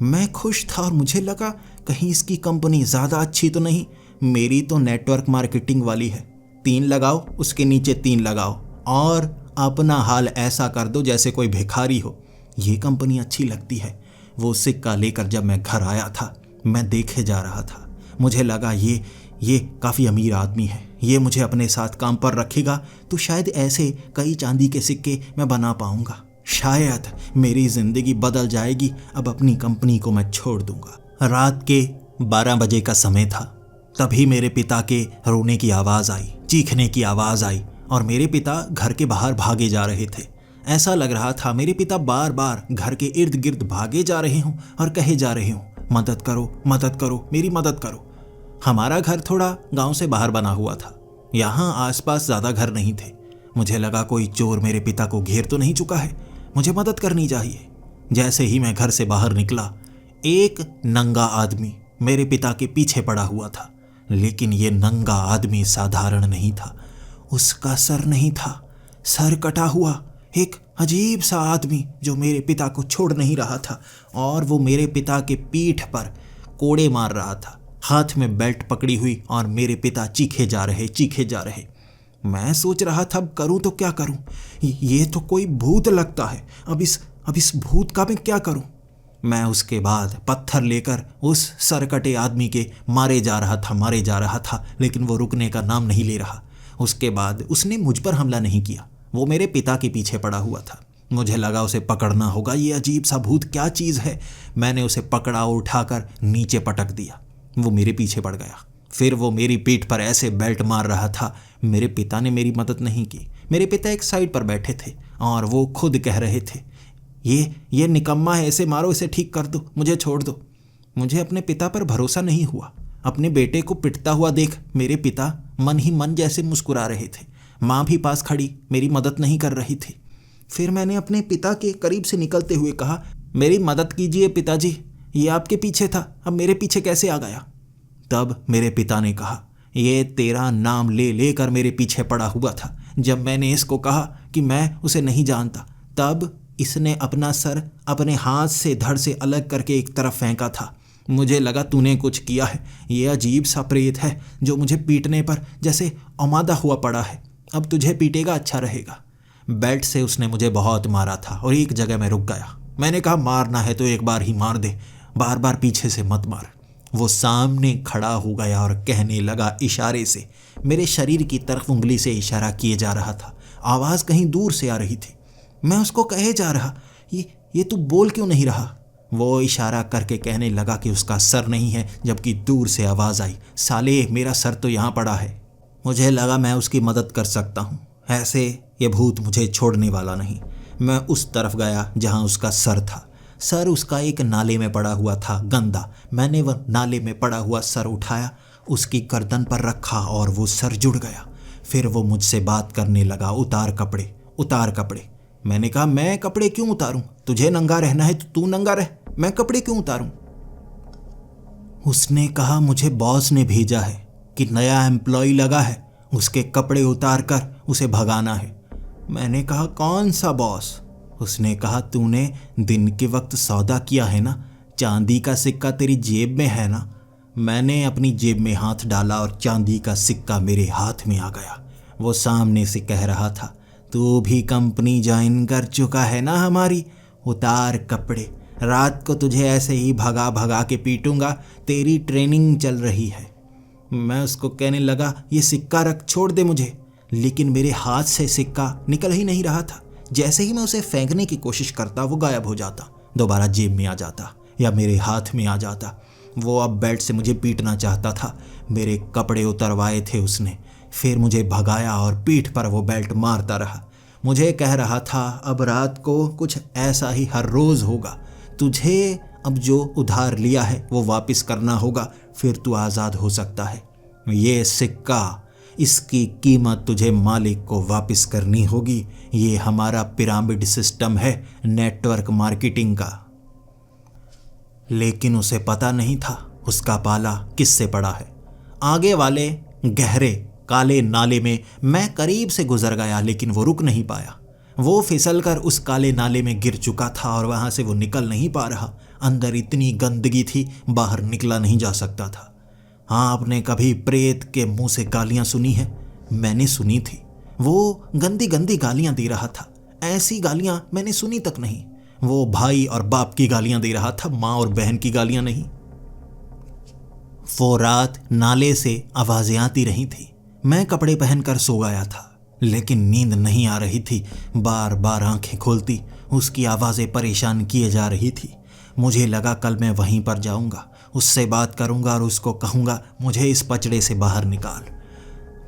मैं खुश था और मुझे लगा कहीं इसकी कंपनी ज़्यादा अच्छी तो नहीं। मेरी तो नेटवर्क मार्केटिंग वाली है, 3 लगाओ, उसके नीचे 3 लगाओ और अपना हाल ऐसा कर दो जैसे कोई भिखारी हो। ये कंपनी अच्छी लगती है। वो सिक्का लेकर जब मैं घर आया था, मैं देखे जा रहा था, मुझे लगा ये काफ़ी अमीर आदमी है, ये मुझे अपने साथ काम पर रखेगा तो शायद ऐसे कई चांदी के सिक्के मैं बना पाऊंगा, शायद मेरी ज़िंदगी बदल जाएगी। अब अपनी कंपनी को मैं छोड़ दूंगा। रात के 12 बजे का समय था, तभी मेरे पिता के रोने की आवाज़ आई, चीखने की आवाज़ आई और मेरे पिता घर के बाहर भागे जा रहे थे। ऐसा लग रहा था मेरे पिता बार बार घर के इर्द गिर्द भागे जा रहे हों और कहे जा रहे हों, मदद करो, मदद करो, मेरी मदद करो। हमारा घर थोड़ा गांव से बाहर बना हुआ था, यहाँ आसपास ज़्यादा घर नहीं थे। मुझे लगा कोई चोर मेरे पिता को घेर तो नहीं चुका है, मुझे मदद करनी चाहिए। जैसे ही मैं घर से बाहर निकला, एक नंगा आदमी मेरे पिता के पीछे पड़ा हुआ था। लेकिन ये नंगा आदमी साधारण नहीं था, उसका सर नहीं था, सर कटा हुआ एक अजीब सा आदमी जो मेरे पिता को छोड़ नहीं रहा था और वो मेरे पिता के पीठ पर कोड़े मार रहा था, हाथ में बेल्ट पकड़ी हुई, और मेरे पिता चीखे जा रहे। मैं सोच रहा था अब करूं तो क्या करूं, ये तो कोई भूत लगता है, अब इस भूत का मैं क्या करूं। मैं उसके बाद पत्थर लेकर उस सरकटे आदमी के मारे जा रहा था, लेकिन वो रुकने का नाम नहीं ले रहा। उसके बाद उसने मुझ पर हमला नहीं किया, वो मेरे पिता के पीछे पड़ा हुआ था। मुझे लगा उसे पकड़ना होगा, ये अजीब सा भूत क्या चीज़ है। मैंने उसे पकड़ा और उठाकर नीचे पटक दिया, वो मेरे पीछे पड़ गया। फिर वो मेरी पीठ पर ऐसे बेल्ट मार रहा था। मेरे पिता ने मेरी मदद नहीं की। मेरे पिता एक साइड पर बैठे थे और वो खुद कह रहे थे, ये निकम्मा है, इसे मारो, इसे ठीक कर दो, मुझे छोड़ दो। मुझे अपने पिता पर भरोसा नहीं हुआ। अपने बेटे को पिटता हुआ देख मेरे पिता मन ही मन जैसे मुस्कुरा रहे थे। माँ भी पास खड़ी मेरी मदद नहीं कर रही थी। फिर मैंने अपने पिता के करीब से निकलते हुए कहा, मेरी मदद कीजिए पिताजी, ये आपके पीछे था, अब मेरे पीछे कैसे आ गया? तब मेरे पिता ने कहा, ये तेरा नाम ले लेकर मेरे पीछे पड़ा हुआ था। जब मैंने इसको कहा कि मैं उसे नहीं जानता, तब इसने अपना सर अपने हाथ से धड़ से अलग करके एक तरफ फेंका था। मुझे लगा तूने कुछ किया है, ये अजीब सा प्रेत है जो मुझे पीटने पर जैसे आमादा हुआ पड़ा है। अब तुझे पीटेगा, अच्छा रहेगा। बेल्ट से उसने मुझे बहुत मारा था और एक जगह मैं रुक गया। मैंने कहा, मारना है तो एक बार ही मार दे, बार बार पीछे से मत मार। वो सामने खड़ा हो गया और कहने लगा इशारे से, मेरे शरीर की तरफ उंगली से इशारा किए जा रहा था। आवाज़ कहीं दूर से आ रही थी। मैं उसको कहे जा रहा, ये तू बोल क्यों नहीं रहा? वो इशारा करके कहने लगा कि उसका सर नहीं है, जबकि दूर से आवाज़ आई, साले मेरा सर तो यहाँ पड़ा है। मुझे लगा मैं उसकी मदद कर सकता हूँ, ऐसे ये भूत मुझे छोड़ने वाला नहीं। मैं उस तरफ गया जहाँ उसका सर था। सर उसका एक नाले में पड़ा हुआ था, गंदा। मैंने वह नाले में पड़ा हुआ सर उठाया, उसकी गर्दन पर रखा और वो सर जुड़ गया। फिर वो मुझसे बात करने लगा, उतार कपड़े, उतार कपड़े। मैंने कहा, मैं कपड़े क्यों उतारूं? तुझे नंगा रहना है तो तू नंगा रह, मैं कपड़े क्यों उतारूं? उसने कहा, मुझे बॉस ने भेजा है कि नया एम्प्लॉय लगा है, उसके कपड़े उतार कर उसे भगाना है। मैंने कहा, कौन सा बॉस? उसने कहा, तूने दिन के वक्त सौदा किया है ना, चांदी का सिक्का तेरी जेब में है ना? मैंने अपनी जेब में हाथ डाला और चांदी का सिक्का मेरे हाथ में आ गया। वो सामने से कह रहा था, तू भी कंपनी ज्वाइन कर चुका है ना हमारी, उतार कपड़े, रात को तुझे ऐसे ही भगा भगा के पीटूंगा, तेरी ट्रेनिंग चल रही है। मैं उसको कहने लगा, ये सिक्का रख, छोड़ दे मुझे। लेकिन मेरे हाथ से सिक्का निकल ही नहीं रहा था। जैसे ही मैं उसे फेंकने की कोशिश करता, वो गायब हो जाता, दोबारा जेब में आ जाता या मेरे हाथ में आ जाता। वो अब बेल्ट से मुझे पीटना चाहता था। मेरे कपड़े उतरवाए थे उसने, फिर मुझे भगाया और पीठ पर वो बेल्ट मारता रहा। मुझे कह रहा था, अब रात को कुछ ऐसा ही हर रोज़ होगा। तुझे अब जो उधार लिया है वो वापस करना होगा, फिर तू आज़ाद हो सकता है। ये सिक्का, इसकी कीमत तुझे मालिक को वापस करनी होगी। ये हमारा पिरामिड सिस्टम है, नेटवर्क मार्केटिंग का। लेकिन उसे पता नहीं था उसका पाला किससे पड़ा है। आगे वाले गहरे काले नाले में मैं करीब से गुजर गया, लेकिन वो रुक नहीं पाया। वो फिसलकर उस काले नाले में गिर चुका था और वहाँ से वो निकल नहीं पा रहा। अंदर इतनी गंदगी थी, बाहर निकला नहीं जा सकता था। हाँ, आपने कभी प्रेत के मुंह से गालियाँ सुनी है? मैंने सुनी थी। वो गंदी गंदी गालियाँ दे रहा था। ऐसी गालियाँ मैंने सुनी तक नहीं। वो भाई और बाप की गालियाँ दे रहा था, माँ और बहन की गालियाँ नहीं। वो रात नाले से आवाज़ें आती रही थी। मैं कपड़े पहनकर सो गया था, लेकिन नींद नहीं आ रही थी। बार बार आंखें खोलती, उसकी आवाज़ें परेशान किए जा रही थी। मुझे लगा कल मैं वहीं पर जाऊंगा, उससे बात करूंगा और उसको कहूंगा, मुझे इस पचड़े से बाहर निकाल।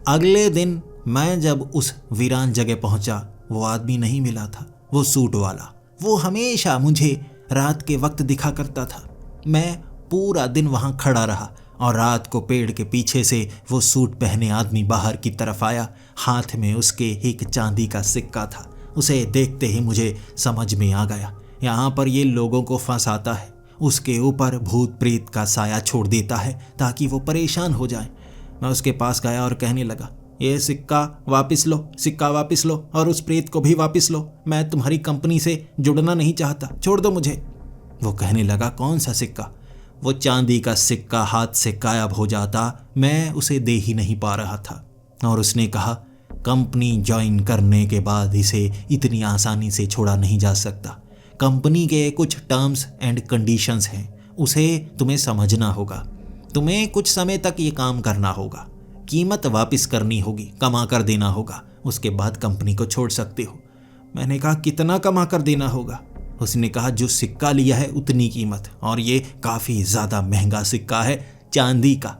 अगले दिन मैं जब उस वीरान जगह पहुंचा, वो आदमी नहीं मिला था, वो सूट वाला। वो हमेशा मुझे रात के वक्त दिखा करता था। मैं पूरा दिन वहां खड़ा रहा और रात को पेड़ के पीछे से वो सूट पहने आदमी बाहर की तरफ आया। हाथ में उसके एक चांदी का सिक्का था। उसे देखते ही मुझे समझ में आ गया, यहाँ पर ये लोगों को फंसाता है, उसके ऊपर भूत प्रेत का साया छोड़ देता है ताकि वो परेशान हो जाए। मैं उसके पास गया और कहने लगा, ये सिक्का वापस लो, सिक्का वापस लो और उस प्रेत को भी वापस लो। मैं तुम्हारी कंपनी से जुड़ना नहीं चाहता, छोड़ दो मुझे। वो कहने लगा, कौन सा सिक्का? वो चांदी का सिक्का हाथ से गायब हो जाता, मैं उसे दे ही नहीं पा रहा था। और उसने कहा, कंपनी ज्वाइन करने के बाद इसे इतनी आसानी से छोड़ा नहीं जा सकता। कंपनी के कुछ टर्म्स एंड कंडीशंस हैं, उसे तुम्हें समझना होगा। तुम्हें कुछ समय तक ये काम करना होगा, कीमत वापस करनी होगी, कमा कर देना होगा, उसके बाद कंपनी को छोड़ सकते हो। मैंने कहा, कितना कमा कर देना होगा? उसने कहा, जो सिक्का लिया है उतनी कीमत, और ये काफ़ी ज़्यादा महंगा सिक्का है, चांदी का।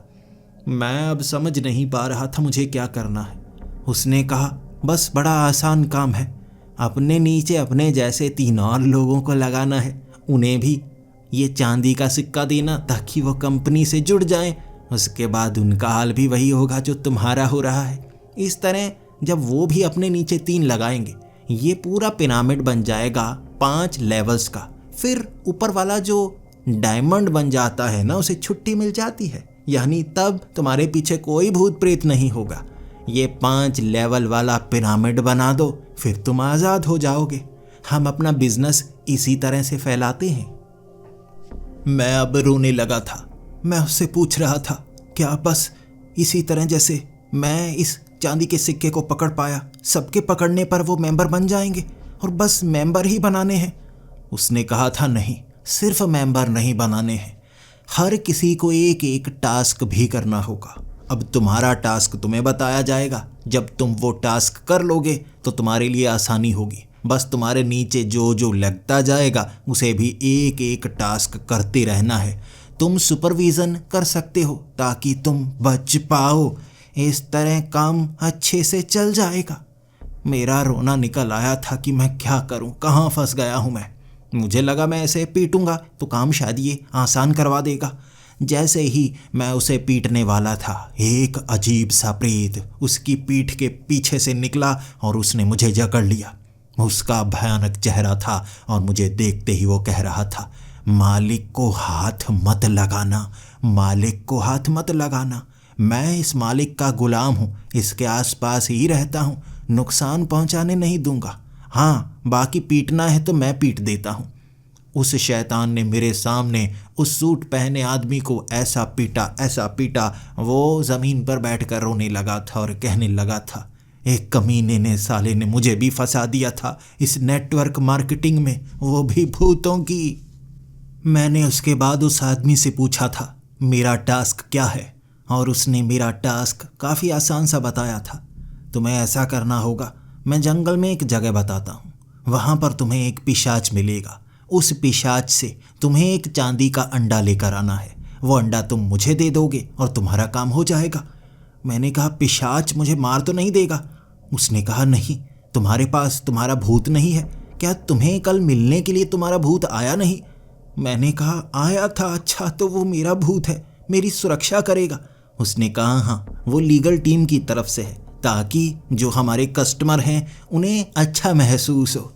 मैं अब समझ नहीं पा रहा था मुझे क्या करना है। उसने कहा, बस बड़ा आसान काम है, अपने नीचे अपने जैसे 3 और लोगों को लगाना है, उन्हें भी ये चांदी का सिक्का देना ताकि वो कंपनी से जुड़ जाएं उसके बाद उनका हाल भी वही होगा जो तुम्हारा हो रहा है। इस तरह जब वो भी अपने नीचे 3 लगाएंगे, ये पूरा पिरामिड बन जाएगा 5 लेवल्स का। फिर ऊपर वाला जो डायमंड बन जाता है ना, उसे छुट्टी मिल जाती है, यानी तब तुम्हारे पीछे कोई भूत प्रेत नहीं होगा। ये 5 लेवल वाला पिरामिड बना दो, फिर तुम आज़ाद हो जाओगे। हम अपना बिजनेस इसी तरह से फैलाते हैं। मैं अब रोने लगा था। मैं उससे पूछ रहा था, क्या बस इसी तरह जैसे मैं इस चांदी के सिक्के को पकड़ पाया, सबके पकड़ने पर वो मेंबर बन जाएंगे और बस मेंबर ही बनाने हैं? उसने कहा था, नहीं, सिर्फ मेंबर नहीं बनाने हैं, हर किसी को एक एक टास्क भी करना होगा। अब तुम्हारा टास्क तुम्हें बताया जाएगा। जब तुम वो टास्क कर लोगे तो तुम्हारे लिए आसानी होगी। बस तुम्हारे नीचे जो जो लगता जाएगा उसे भी एक एक टास्क करते रहना है। तुम सुपरविज़न कर सकते हो ताकि तुम बच पाओ। इस तरह काम अच्छे से चल जाएगा। मेरा रोना निकल आया था कि मैं क्या करूं, कहाँ फंस गया हूं मैं। मुझे लगा मैं ऐसे पीटूंगा तो काम शायद ये आसान करवा देगा। जैसे ही मैं उसे पीटने वाला था, एक अजीब सा प्रेत उसकी पीठ के पीछे से निकला और उसने मुझे जकड़ लिया। उसका भयानक चेहरा था और मुझे देखते ही वो कह रहा था, मालिक को हाथ मत लगाना, मालिक को हाथ मत लगाना। मैं इस मालिक का गुलाम हूँ, इसके आसपास ही रहता हूँ, नुकसान पहुँचाने नहीं दूंगा। हाँ, बाकी पीटना है तो मैं पीट देता हूँ। उस शैतान ने मेरे सामने उस सूट पहने आदमी को ऐसा पीटा, वो ज़मीन पर बैठकर रोने लगा था और कहने लगा था, एक कमीने ने, साले ने मुझे भी फंसा दिया था इस नेटवर्क मार्केटिंग में, वो भी भूतों की। मैंने उसके बाद उस आदमी से पूछा था मेरा टास्क क्या है, और उसने मेरा टास्क काफ़ी आसान सा बताया था। तुम्हें ऐसा करना होगा, मैं जंगल में एक जगह बताता हूँ, वहाँ पर तुम्हें एक पिशाच मिलेगा। उस पिशाच से तुम्हें एक चांदी का अंडा लेकर आना है। वो अंडा तुम मुझे दे दोगे और तुम्हारा काम हो जाएगा। मैंने कहा, पिशाच मुझे मार तो नहीं देगा? उसने कहा, नहीं, तुम्हारे पास तुम्हारा भूत नहीं है क्या? तुम्हें कल मिलने के लिए तुम्हारा भूत आया नहीं? मैंने कहा, आया था। अच्छा, तो वो मेरा भूत है, मेरी सुरक्षा करेगा? उसने कहा, हाँ, वो लीगल टीम की तरफ से है ताकि जो हमारे कस्टमर हैं उन्हें अच्छा महसूस हो।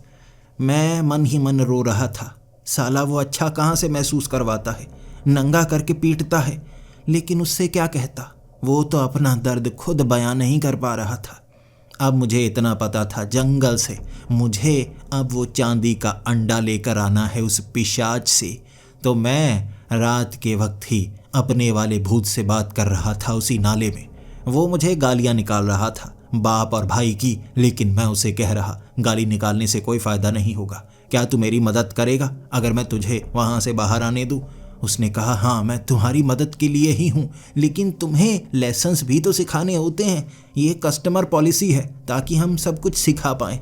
मैं मन ही मन रो रहा था। साला वो अच्छा कहाँ से महसूस करवाता है, नंगा करके पीटता है, लेकिन उससे क्या कहता, वो तो अपना दर्द खुद बयां नहीं कर पा रहा था। अब मुझे इतना पता था, जंगल से मुझे अब वो चांदी का अंडा लेकर आना है उस पिशाच से। तो मैं रात के वक्त ही अपने वाले भूत से बात कर रहा था उसी नाले में। वो मुझे गालियां निकाल रहा था, बाप और भाई की, लेकिन मैं उसे कह रहा, गाली निकालने से कोई फ़ायदा नहीं होगा। क्या तू मेरी मदद करेगा अगर मैं तुझे वहाँ से बाहर आने दूँ? उसने कहा, हाँ, मैं तुम्हारी मदद के लिए ही हूँ, लेकिन तुम्हें लेसन्स भी तो सिखाने होते हैं। ये कस्टमर पॉलिसी है ताकि हम सब कुछ सिखा पाएँ।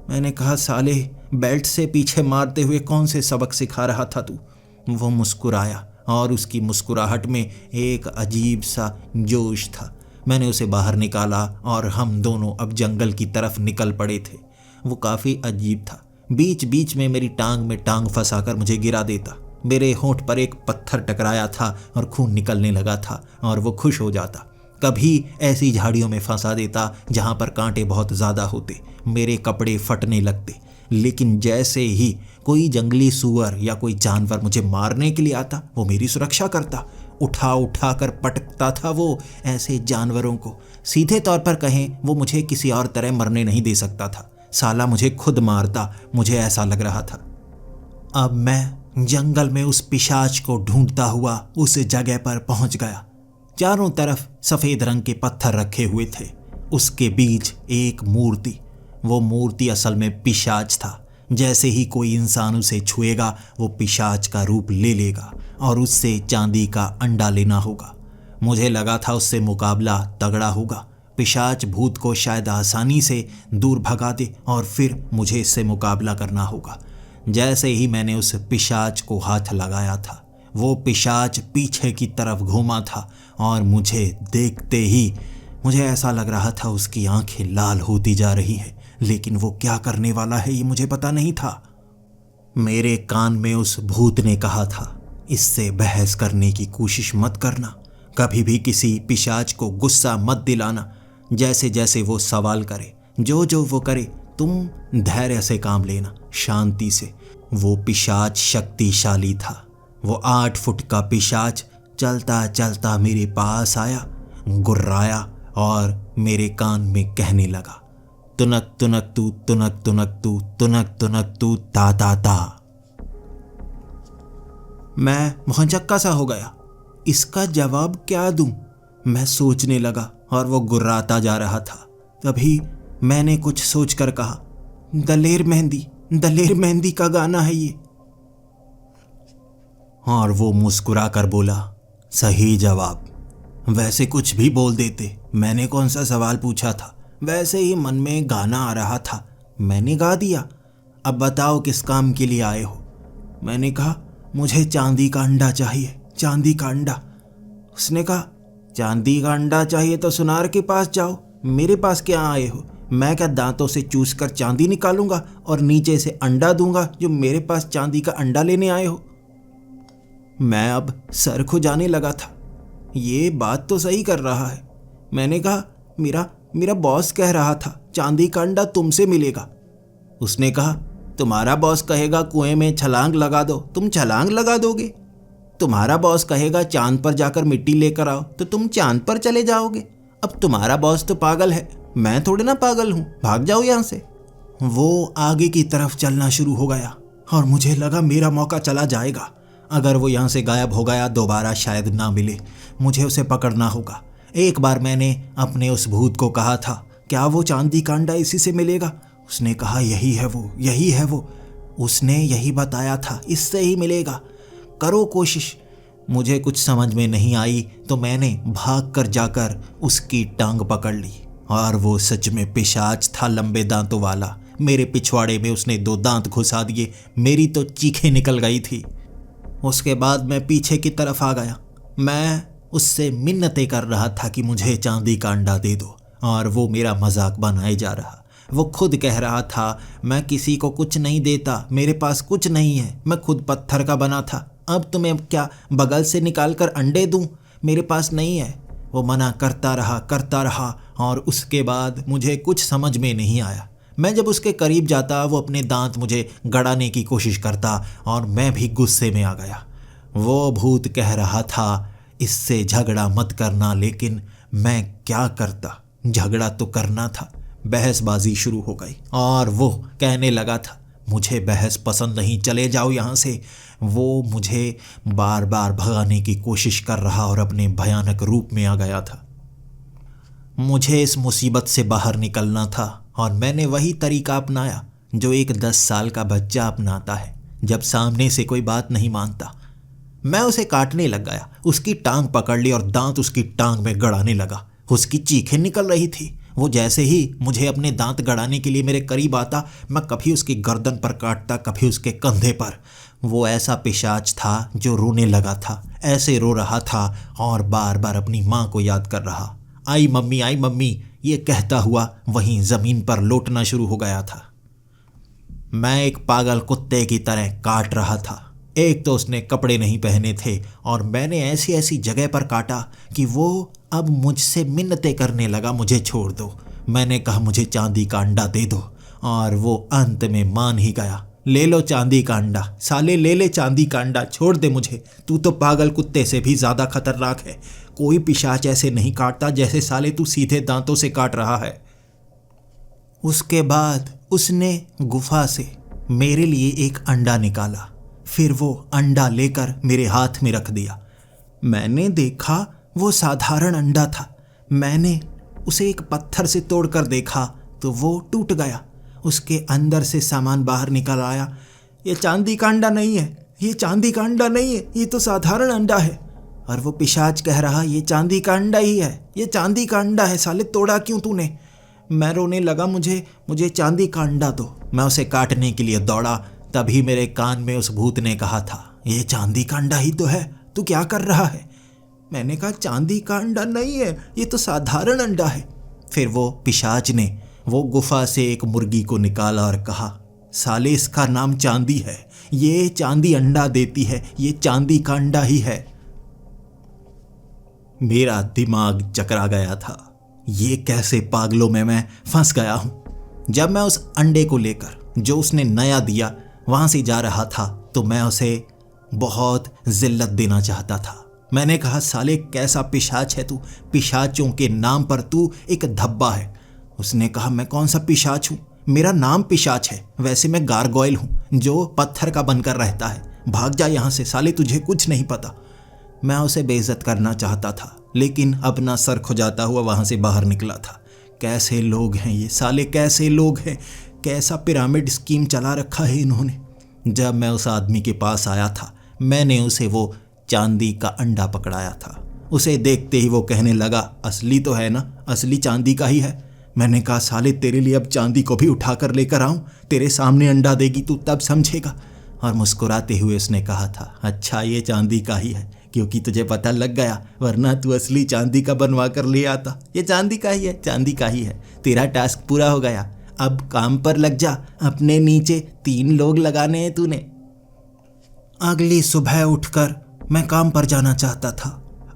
मैंने कहा, साले, बेल्ट से पीछे मारते हुए कौन से सबक सिखा रहा था तू? वो मुस्कुराया और उसकी मुस्कुराहट में एक अजीब सा जोश था। मैंने उसे बाहर निकाला और हम दोनों अब जंगल की तरफ निकल पड़े थे। वो काफ़ी अजीब था। बीच बीच में मेरी टांग में टांग फंसाकर मुझे गिरा देता। मेरे होंठ पर एक पत्थर टकराया था और खून निकलने लगा था और वो खुश हो जाता। कभी ऐसी झाड़ियों में फंसा देता जहाँ पर कांटे बहुत ज़्यादा होते। मेरे कपड़े फटने लगते। लेकिन जैसे ही कोई जंगली सूअर या कोई जानवर मुझे मारने के लिए आता, वो मेरी सुरक्षा करता। उठा कर पटकता था वो ऐसे जानवरों को। सीधे तौर पर कहें, वो मुझे किसी और तरह मरने नहीं दे सकता था। साला मुझे खुद मारता, मुझे ऐसा लग रहा था। अब मैं जंगल में उस पिशाच को ढूंढता हुआ उस जगह पर पहुंच गया। चारों तरफ सफ़ेद रंग के पत्थर रखे हुए थे। उसके बीच एक मूर्ति। वो मूर्ति असल में पिशाच था। जैसे ही कोई इंसान उसे छुएगा, वो पिशाच का रूप ले लेगा और उससे चांदी का अंडा लेना होगा। मुझे लगा था उससे मुकाबला तगड़ा होगा। पिशाच भूत को शायद आसानी से दूर भगा दे और फिर मुझे इससे मुकाबला करना होगा। जैसे ही मैंने उस पिशाच को हाथ लगाया था, वो पिशाच पीछे की तरफ घूमा था और मुझे देखते ही मुझे ऐसा लग रहा था उसकी आंखें लाल होती जा रही हैं, लेकिन वो क्या करने वाला है ये मुझे पता नहीं था। मेरे कान में उस भूत ने कहा था, इससे बहस करने की कोशिश मत करना, कभी भी किसी पिशाच को गुस्सा मत दिलाना। जैसे जैसे वो सवाल करे, जो जो वो करे, तुम धैर्य से काम लेना, शांति से। वो पिशाच शक्तिशाली था। वो 8 फुट का पिशाच चलता चलता मेरे पास आया, गुर्राया और मेरे कान में कहने लगा, तुनक तुनक तू, तुनक तुनक तू, तुनक तुनक तू, ता ता ता। मैं भौंचक्का सा हो गया। इसका जवाब क्या दूं? मैं सोचने लगा और वो गुर्राता जा रहा था। तभी मैंने कुछ सोचकर कहा, दलेर मेहंदी का गाना है ये। और वो मुस्कुरा कर बोला, सही जवाब। वैसे कुछ भी बोल देते, मैंने कौन सा सवाल पूछा था, वैसे ही मन में गाना आ रहा था, मैंने गा दिया। अब बताओ किस काम के लिए आए हो? मैंने कहा, मुझे चांदी का अंडा चाहिए, चांदी का अंडा। उसने कहा, चांदी का अंडा चाहिए तो सुनार के पास जाओ, मेरे पास क्या आए हो? मैं क्या दांतों से चूस कर चांदी निकालूंगा और नीचे से अंडा दूंगा जो मेरे पास चांदी का अंडा लेने आए हो? मैं अब सर खुजाने लगा था। ये बात तो सही कर रहा है। मैंने कहा, मेरा बॉस कह रहा था चांदी का अंडा तुमसे मिलेगा। उसने कहा, तुम्हारा बॉस कहेगा कुएं में छलांग लगा दो, तुम छलांग लगा दोगे। तुम्हारा बॉस कहेगा चांद पर जाकर मिट्टी लेकर आओ, तो तुम चांद पर चले जाओगे। अब तुम्हारा बॉस तो पागल है, मैं थोड़े ना पागल हूं, भाग जाओ यहां से। वो आगे की तरफ चलना शुरू हो गया और मुझे लगा मेरा मौका चला जाएगा। अगर वो यहां से गायब हो गया, दोबारा शायद ना मिले, मुझे उसे पकड़ना होगा। एक बार मैंने अपने उस भूत को कहा था, क्या वो चांदी का अंडा इसी से मिलेगा? उसने कहा, यही है वो। उसने यही बताया था, इससे ही मिलेगा, करो कोशिश। मुझे कुछ समझ में नहीं आई तो मैंने भाग कर जाकर उसकी टांग पकड़ ली और वो सच में पिशाच था, लंबे दांतों वाला। मेरे पिछवाड़े में उसने 2 दांत घुसा दिए, मेरी तो चीखें निकल गई थी। उसके बाद मैं पीछे की तरफ आ गया। मैं उससे मिन्नतें कर रहा था कि मुझे चांदी का अंडा दे दो, और वो मेरा मजाक बनाए जा रहा। वो खुद कह रहा था, मैं किसी को कुछ नहीं देता, मेरे पास कुछ नहीं है, मैं खुद पत्थर का बना था, अब तुम्हें क्या बगल से निकाल कर अंडे दूं? मेरे पास नहीं है। वो मना करता रहा और उसके बाद मुझे कुछ समझ में नहीं आया। मैं जब उसके करीब जाता, वो अपने दांत मुझे गड़ाने की कोशिश करता और मैं भी गुस्से में आ गया। वो भूत कह रहा था, इससे झगड़ा मत करना, लेकिन मैं क्या करता? झगड़ा तो करना था। बहसबाजी शुरू हो गई और वो कहने लगा था, मुझे बहस पसंद नहीं, चले जाओ यहाँ से। वो मुझे बार बार भगाने की कोशिश कर रहा और अपने भयानक रूप में आ गया था। मुझे इस मुसीबत से बाहर निकलना था और मैंने वही तरीका अपनाया जो एक 10 साल का बच्चा अपनाता है जब सामने से कोई बात नहीं मानता। मैं उसे काटने लग गया, उसकी टांग पकड़ ली और दांत उसकी टांग में गड़ाने लगा। उसकी चीखें निकल रही थी। वो जैसे ही मुझे अपने दांत गड़ाने के लिए मेरे करीब आता, मैं कभी उसकी गर्दन पर काटता, कभी उसके कंधे पर। वो ऐसा पिशाच था जो रोने लगा था, ऐसे रो रहा था और बार बार अपनी माँ को याद कर रहा। आई मम्मी, ये कहता हुआ वहीं ज़मीन पर लौटना शुरू हो गया था। मैं एक पागल कुत्ते की तरह काट रहा था। एक तो उसने कपड़े नहीं पहने थे और मैंने ऐसी ऐसी जगह पर काटा कि वो अब मुझसे मिन्नतें करने लगा, मुझे छोड़ दो। मैंने कहा, मुझे चांदी का अंडा दे दो, और वो अंत में मान ही गया। ले लो चांदी का अंडा, साले ले ले चांदी का अंडा, छोड़ दे मुझे, तू तो पागल कुत्ते से भी ज़्यादा खतरनाक है। कोई पिशाच ऐसे नहीं काटता जैसे साले तू सीधे दांतों से काट रहा है। उसके बाद उसने गुफा से मेरे लिए एक अंडा निकाला, फिर वो अंडा लेकर मेरे हाथ में रख दिया। मैंने देखा वो साधारण अंडा था। मैंने उसे एक पत्थर से तोड़कर देखा तो वो टूट गया। उसके अंदर से सामान बाहर निकल आया। ये चांदी का अंडा नहीं है, ये चांदी का अंडा नहीं है, ये तो साधारण अंडा है। और वो पिशाच कह रहा, ये चांदी का अंडा ही है, ये चांदी का अंडा है, साले तोड़ा क्यों तूने? मैं रोने लगा, मुझे चांदी का अंडा दो। मैं उसे काटने के लिए दौड़ा, तभी मेरे कान में उस भूत ने कहा था, ये चांदी का अंडा ही तो है, तू क्या कर रहा है? मैंने कहा, चांदी का अंडा नहीं है, ये तो साधारण अंडा है। फिर वो पिशाच ने वो गुफा से एक मुर्गी को निकाला और कहा, साले इसका नाम चांदी है, ये चांदी अंडा देती है, ये चांदी का अंडा ही है। मेरा दिमाग चकरा गया था। ये कैसे पागलों में मैं फंस गया हूँ। जब मैं उस अंडे को लेकर जो उसने नया दिया वहाँ से जा रहा था तो मैं उसे बहुत जिल्लत देना चाहता था। मैंने कहा, साले कैसा पिशाच है तू, पिशाचों के नाम पर तू एक धब्बा है। उसने कहा, मैं कौन सा पिशाच हूँ, मेरा नाम पिशाच है, वैसे मैं गारगोइल हूँ जो पत्थर का बनकर रहता है। भाग जा यहाँ से साले, तुझे कुछ नहीं पता। मैं उसे बेइज्जत करना चाहता था लेकिन अपना सर खुजाता हुआ वहाँ से बाहर निकला था। कैसे लोग हैं ये साले, कैसे लोग हैं, कैसा पिरामिड स्कीम चला रखा है इन्होंने। जब मैं उस आदमी के पास आया था मैंने उसे वो चांदी का अंडा पकड़ाया था। उसे देखते ही वो कहने लगा, असली तो है ना, असली चांदी का ही है। मैंने कहा, साले तेरे लिए अब चांदी को भी उठा कर लेकर आऊं, तेरे सामने अंडा देगी तू तब समझेगा। और मुस्कुराते हुए उसने कहा था, अच्छा ये चांदी का ही है क्योंकि तुझे पता लग गया, वरना तू असली चांदी का बनवा कर ले आता। ये चांदी का ही है, चांदी का ही है, तेरा टास्क पूरा हो गया, अब काम पर लग जा, अपने नीचे 3 लोग लगाने हैं तूने। अगली सुबह उठकर मैं काम पर जाना चाहता था।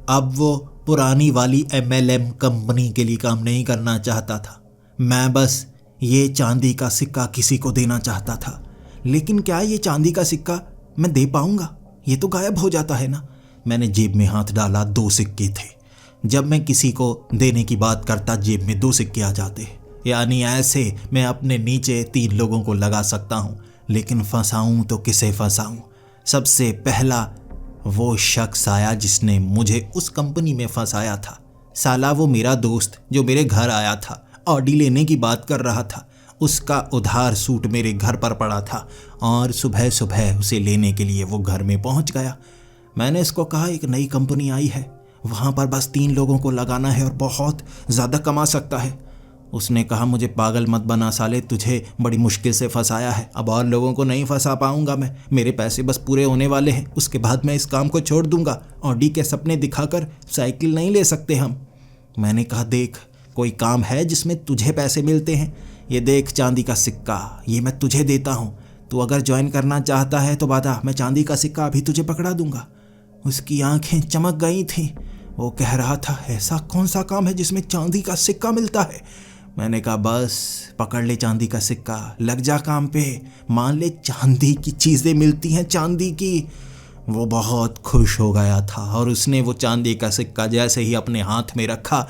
अब वो पुरानी वाली MLM कंपनी के लिए काम नहीं करना चाहता था। मैं बस ये चांदी का सिक्का किसी को देना चाहता था। लेकिन क्या ये चांदी का सिक्का मैं दे पाऊंगा? ये तो गायब हो जाता है ना। मैंने जेब में हाथ डाला, 2 सिक्के थे। जब मैं किसी को देने की बात करता जेब में 2 सिक्के आ जाते, यानी ऐसे मैं अपने नीचे 3 लोगों को लगा सकता हूँ। लेकिन फंसाऊँ तो किसे फंसाऊँ? सबसे पहला वो शख्स आया जिसने मुझे उस कंपनी में फंसाया था। साला वो मेरा दोस्त जो मेरे घर आया था, ऑडी लेने की बात कर रहा था। उसका उधार सूट मेरे घर पर पड़ा था और सुबह सुबह उसे लेने के लिए वो घर में पहुंच गया। मैंने इसको कहा, एक नई कंपनी आई है, वहाँ पर बस 3 लोगों को लगाना है और बहुत ज़्यादा कमा सकता है। उसने कहा, मुझे पागल मत बना साले, तुझे बड़ी मुश्किल से फंसाया है, अब और लोगों को नहीं फंसा पाऊंगा मैं, मेरे पैसे बस पूरे होने वाले हैं, उसके बाद मैं इस काम को छोड़ दूंगा। ऑडी के सपने दिखाकर साइकिल नहीं ले सकते हम। मैंने कहा, देख कोई काम है जिसमें तुझे पैसे मिलते हैं, ये देख चांदी का सिक्का, ये मैं तुझे देता हूँ, तू अगर ज्वाइन करना चाहता है तो बता, मैं चांदी का सिक्का अभी तुझे पकड़ा दूंगा। उसकी आंखें चमक गई थीं। वो कह रहा था, ऐसा कौन सा काम है जिसमें चांदी का सिक्का मिलता है? मैंने कहा, बस पकड़ ले चांदी का सिक्का, लग जा काम पे, मान ले चांदी की चीज़ें मिलती हैं, चांदी की। वो बहुत खुश हो गया था और उसने वो चांदी का सिक्का जैसे ही अपने हाथ में रखा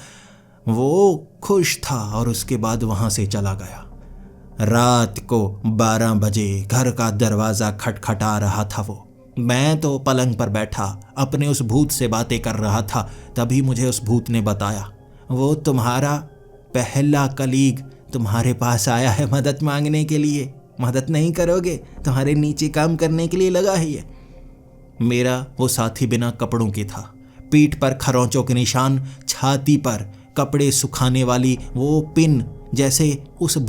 वो खुश था और उसके बाद वहाँ से चला गया। रात को 12 बजे घर का दरवाज़ा खटखटा रहा था वो। मैं तो पलंग पर बैठा अपने उस भूत से बातें कर रहा था। तभी मुझे उस भूत ने बताया, वो तुम्हारा पहला कलीग तुम्हारे पास आया है मदद मांगने के लिए। मदद नहीं करोगे? तुम्हारे नीचे काम करने के लिए लगा है ये। मेरा वो साथी बिना कपड़ों के था, पीठ पर खरोंचों के निशान, छाती पर कपड़े सुखाने वाली वो पिन जैसे उसके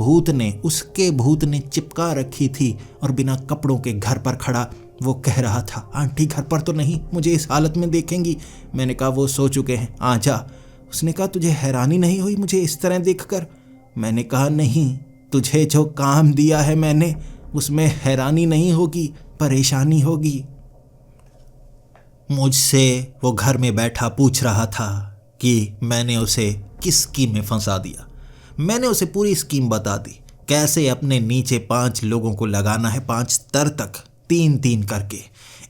भूत ने चिपका रखी थी, और बिना कपड़ों के घर पर खड़ा वो कह रहा था, आंटी घर पर तो नहीं, मुझे इस हालत में देखेंगी। मैंने कहा, वो सो चुके हैं, आ जा। उसने कहा, तुझे हैरानी नहीं हुई मुझे इस तरह देखकर? मैंने कहा, नहीं, तुझे जो काम दिया है मैंने उसमें हैरानी नहीं होगी, परेशानी होगी। मुझसे वो घर में बैठा पूछ रहा था कि मैंने उसे किस स्कीम में फंसा दिया। मैंने उसे पूरी स्कीम बता दी, कैसे अपने नीचे 5 लोगों को लगाना है, 5 स्तर तक, 3-3 करके।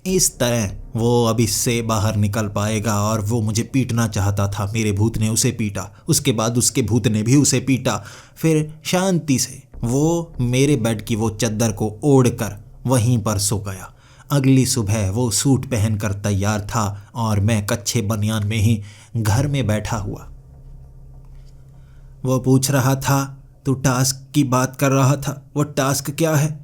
इस तरह वो अब इससे बाहर निकल पाएगा। और वो मुझे पीटना चाहता था, मेरे भूत ने उसे पीटा, उसके बाद उसके भूत ने भी उसे पीटा। फिर शांति से वो मेरे बेड की वो चद्दर को ओढ़कर वहीं पर सो गया। अगली सुबह वो सूट पहनकर तैयार था और मैं कच्छे बनियान में ही घर में बैठा हुआ। वो पूछ रहा था, तू टास्क की बात कर रहा था, वो टास्क क्या है?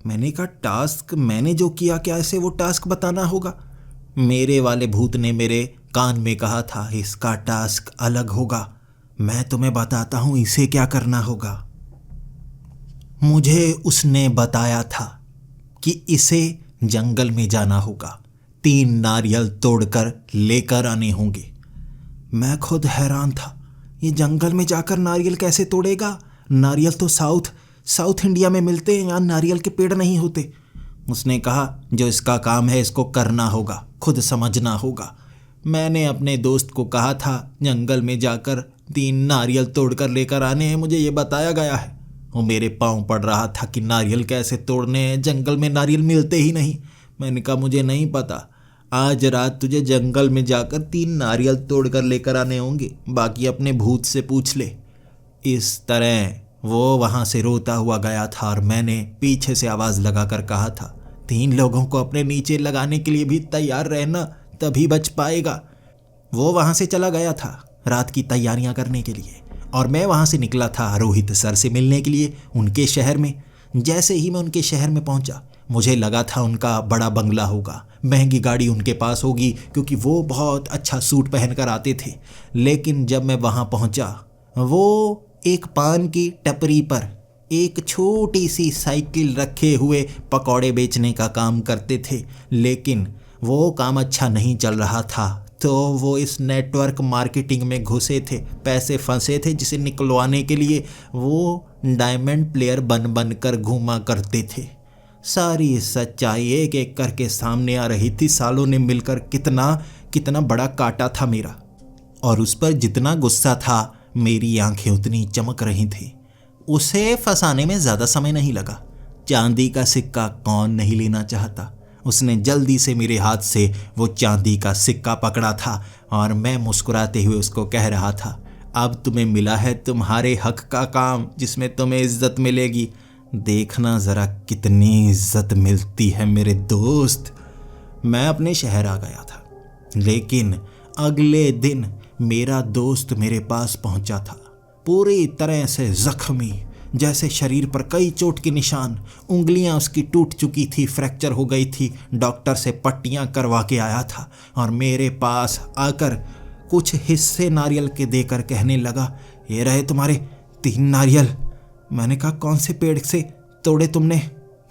मैंने कहा, टास्क मैंने जो किया क्या इसे वो टास्क बताना होगा? मेरे वाले भूत ने मेरे कान में कहा था, इसका टास्क अलग होगा, मैं तुम्हें बताता हूँ इसे क्या करना होगा। मुझे उसने बताया था कि इसे जंगल में जाना होगा, 3 नारियल तोड़कर लेकर आने होंगे। मैं खुद हैरान था, ये जंगल में जाकर नारियल कैसे तोड़ेगा? नारियल तो साउथ इंडिया में मिलते हैं, यहाँ नारियल के पेड़ नहीं होते। उसने कहा, जो इसका काम है इसको करना होगा, खुद समझना होगा। मैंने अपने दोस्त को कहा था जंगल में जाकर 3 नारियल तोड़कर लेकर आने हैं, मुझे ये बताया गया है। वो मेरे पाँव पड़ रहा था कि नारियल कैसे तोड़ने हैं, जंगल में नारियल मिलते ही नहीं। मैंने कहा मुझे नहीं पता, आज रात तुझे जंगल में जाकर 3 नारियल तोड़कर लेकर आने होंगे, बाकी अपने भूत से पूछ ले। इस तरह वो वहाँ से रोता हुआ गया था और मैंने पीछे से आवाज़ लगाकर कहा था 3 लोगों को अपने नीचे लगाने के लिए भी तैयार रहना, तभी बच पाएगा। वो वहाँ से चला गया था रात की तैयारियां करने के लिए और मैं वहाँ से निकला था रोहित सर से मिलने के लिए उनके शहर में। जैसे ही मैं उनके शहर में पहुँचा, मुझे लगा था उनका बड़ा बंगला होगा, महंगी गाड़ी उनके पास होगी, क्योंकि वो बहुत अच्छा सूट पहन कर आते थे। लेकिन जब मैं वहाँ पहुँचा, वो एक पान की टपरी पर एक छोटी सी साइकिल रखे हुए पकौड़े बेचने का काम करते थे। लेकिन वो काम अच्छा नहीं चल रहा था, तो वो इस नेटवर्क मार्केटिंग में घुसे थे, पैसे फंसे थे, जिसे निकलवाने के लिए वो डायमंड प्लेयर बन बन कर घूमा करते थे। सारी सच्चाई एक एक करके सामने आ रही थी। सालों ने मिलकर कितना बड़ा काटा था मेरा, और उस पर जितना गुस्सा था मेरी आंखें उतनी चमक रही थी। उसे फंसाने में ज़्यादा समय नहीं लगा। चांदी का सिक्का कौन नहीं लेना चाहता। उसने जल्दी से मेरे हाथ से वो चांदी का सिक्का पकड़ा था और मैं मुस्कुराते हुए उसको कह रहा था, अब तुम्हें मिला है तुम्हारे हक का काम, जिसमें तुम्हें इज्जत मिलेगी। देखना ज़रा कितनी इज्जत मिलती है मेरे दोस्त। मैं अपने शहर आ गया था, लेकिन अगले दिन मेरा दोस्त मेरे पास पहुंचा था, पूरी तरह से जख्मी, जैसे शरीर पर कई चोट के निशान। उंगलियां उसकी टूट चुकी थी, फ्रैक्चर हो गई थी। डॉक्टर से पट्टियां करवा के आया था और मेरे पास आकर कुछ हिस्से नारियल के देकर कहने लगा, ये रहे तुम्हारे 3 नारियल। मैंने कहा, कौन से पेड़ से तोड़े तुमने?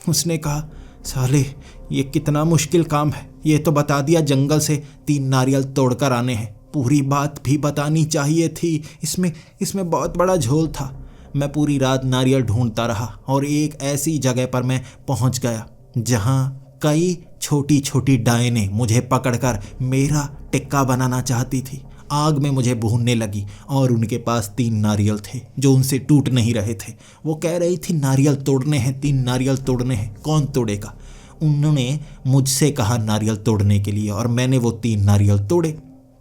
उसने कहा, साले ये कितना मुश्किल काम है, ये तो बता दिया जंगल से 3 नारियल तोड़कर आने हैं। पूरी बात भी बतानी चाहिए थी, इसमें बहुत बड़ा झोल था। मैं पूरी रात नारियल ढूंढता रहा और एक ऐसी जगह पर मैं पहुंच गया जहां कई छोटी छोटी डायनें मुझे पकड़कर मेरा टिक्का बनाना चाहती थी। आग में मुझे भूनने लगी और उनके पास 3 नारियल थे जो उनसे टूट नहीं रहे थे। वो कह रही थी नारियल तोड़ने हैं, 3 नारियल तोड़ने हैं, कौन तोड़ेगा? उन्होंने मुझसे कहा नारियल तोड़ने के लिए और मैंने वो 3 नारियल तोड़े।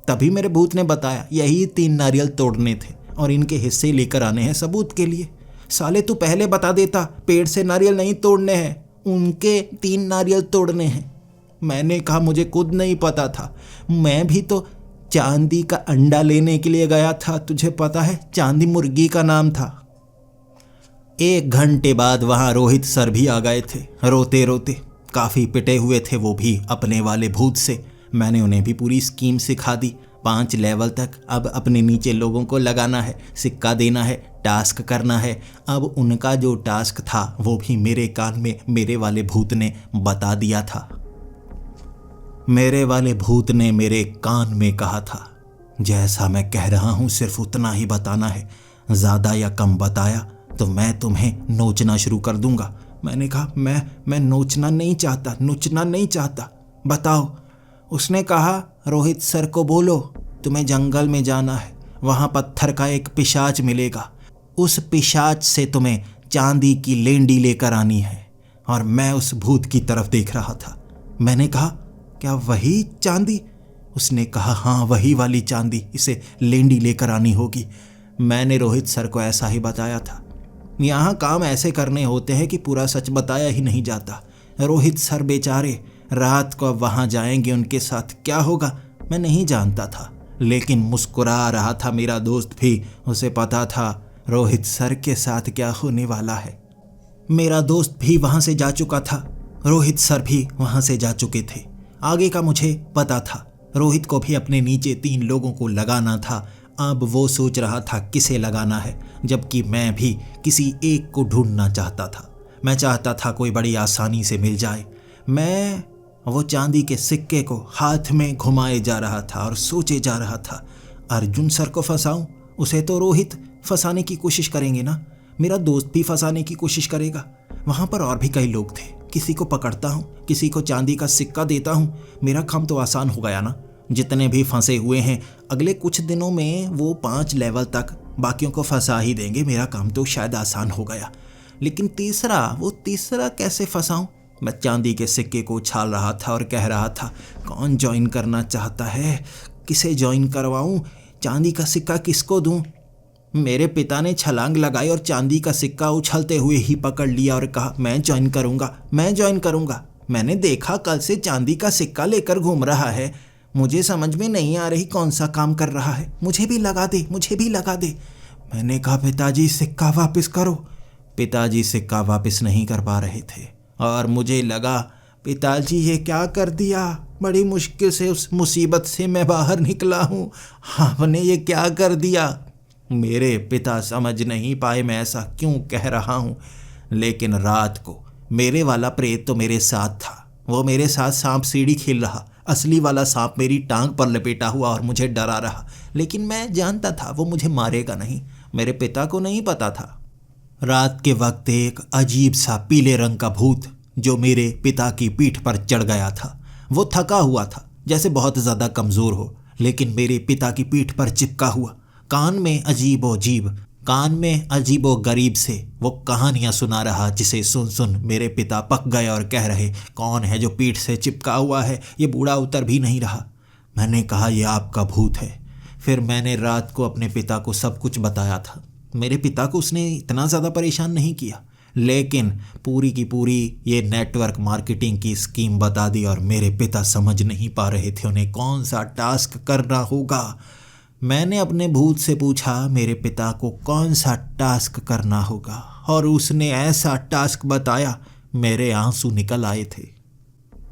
तभी मेरे भूत ने बताया यही 3 नारियल तोड़ने थे और इनके हिस्से लेकर आने हैं सबूत के लिए। साले तू पहले बता देता, पेड़ से नारियल नहीं तोड़ने हैं, उनके 3 नारियल तोड़ने हैं। मैंने कहा मुझे खुद नहीं पता था, मैं भी तो चांदी का अंडा लेने के लिए गया था, तुझे पता है चांदी मुर्गी का नाम था। 1 घंटे बाद वहाँ रोहित सर भी आ गए थे, रोते रोते, काफ़ी पिटे हुए थे वो भी अपने वाले भूत से। मैंने उन्हें भी पूरी स्कीम सिखा दी, 5 लेवल तक अब अपने नीचे लोगों को लगाना है, सिक्का देना है, टास्क करना है। अब उनका जो टास्क था वो भी मेरे कान में मेरे वाले भूत ने बता दिया था। मेरे वाले भूत ने मेरे कान में कहा था, जैसा मैं कह रहा हूँ सिर्फ उतना ही बताना है, ज़्यादा या कम बताया तो मैं तुम्हें नोचना शुरू कर दूंगा। मैंने कहा मैं नोचना नहीं चाहता, नोचना नहीं चाहता, बताओ। उसने कहा, रोहित सर को बोलो तुम्हें जंगल में जाना है, वहाँ पत्थर का एक पिशाच मिलेगा, उस पिशाच से तुम्हें चांदी की लेंडी लेकर आनी है। और मैं उस भूत की तरफ देख रहा था। मैंने कहा, क्या वही चांदी? उसने कहा, हाँ वही वाली चांदी, इसे लेंडी लेकर आनी होगी। मैंने रोहित सर को ऐसा ही बताया था। यहाँ काम ऐसे करने होते हैं कि पूरा सच बताया ही नहीं जाता। रोहित सर बेचारे रात को अब वहाँ जाएंगे, उनके साथ क्या होगा मैं नहीं जानता था, लेकिन मुस्कुरा रहा था मेरा दोस्त भी। उसे पता था रोहित सर के साथ क्या होने वाला है। मेरा दोस्त भी वहाँ से जा चुका था, रोहित सर भी वहाँ से जा चुके थे। आगे का मुझे पता था, रोहित को भी अपने नीचे 3 लोगों को लगाना था। अब वो सोच रहा था किसे लगाना है, जबकि मैं भी किसी एक को ढूंढना चाहता था। मैं चाहता था कोई बड़ी आसानी से मिल जाए। मैं वो चांदी के सिक्के को हाथ में घुमाए जा रहा था और सोचे जा रहा था, अर्जुन सर को फंसाऊं, उसे तो रोहित फंसाने की कोशिश करेंगे ना, मेरा दोस्त भी फंसाने की कोशिश करेगा। वहाँ पर और भी कई लोग थे, किसी को पकड़ता हूँ, किसी को चांदी का सिक्का देता हूँ, मेरा काम तो आसान हो गया ना। जितने भी फंसे हुए हैं अगले कुछ दिनों में वो 5 लेवल तक बाकियों को फंसा ही देंगे। मेरा काम तो शायद आसान हो गया, लेकिन तीसरा कैसे फंसाऊं? मैं चांदी के सिक्के को उछाल रहा था और कह रहा था, कौन ज्वाइन करना चाहता है, किसे ज्वाइन करवाऊं, चांदी का सिक्का किसको दूं? मेरे पिता ने छलांग लगाई और चांदी का सिक्का उछलते हुए ही पकड़ लिया और कहा, मैं ज्वाइन करूंगा। मैंने देखा कल से चांदी का सिक्का लेकर घूम रहा है। मुझे समझ में नहीं आ रही कौन सा काम कर रहा है। मुझे भी लगा दे। मैंने कहा, पिताजी सिक्का वापस करो। पिताजी सिक्का वापस नहीं कर पा रहे थे और मुझे लगा, पिताजी ये क्या कर दिया? बड़ी मुश्किल से उस मुसीबत से मैं बाहर निकला हूँ, आपने ये क्या कर दिया? मेरे पिता समझ नहीं पाए मैं ऐसा क्यों कह रहा हूँ, लेकिन रात को मेरे वाला प्रेत तो मेरे साथ था। वो मेरे साथ सांप सीढ़ी खेल रहा। असली वाला सांप मेरी टांग पर लपेटा हुआ और मुझे डरा रहा, लेकिन मैं जानता था वो मुझे मारेगा नहीं। मेरे पिता को नहीं पता था। रात के वक्त एक अजीब सा पीले रंग का भूत जो मेरे पिता की पीठ पर चढ़ गया था। वो थका हुआ था, जैसे बहुत ज़्यादा कमज़ोर हो, लेकिन मेरे पिता की पीठ पर चिपका हुआ। कान में अजीबो गरीब से वो कहानियाँ सुना रहा, जिसे सुन मेरे पिता पक गए और कह रहे, कौन है जो पीठ से चिपका हुआ है? ये बूढ़ा उतर भी नहीं रहा। मैंने कहा, यह आपका भूत है। फिर मैंने रात को अपने पिता को सब कुछ बताया था। मेरे पिता को उसने इतना ज़्यादा परेशान नहीं किया, लेकिन पूरी की पूरी ये नेटवर्क मार्केटिंग की स्कीम बता दी और मेरे पिता समझ नहीं पा रहे थे उन्हें कौन सा टास्क करना होगा। मैंने अपने भूत से पूछा मेरे पिता को कौन सा टास्क करना होगा, और उसने ऐसा टास्क बताया, मेरे आंसू निकल आए थे।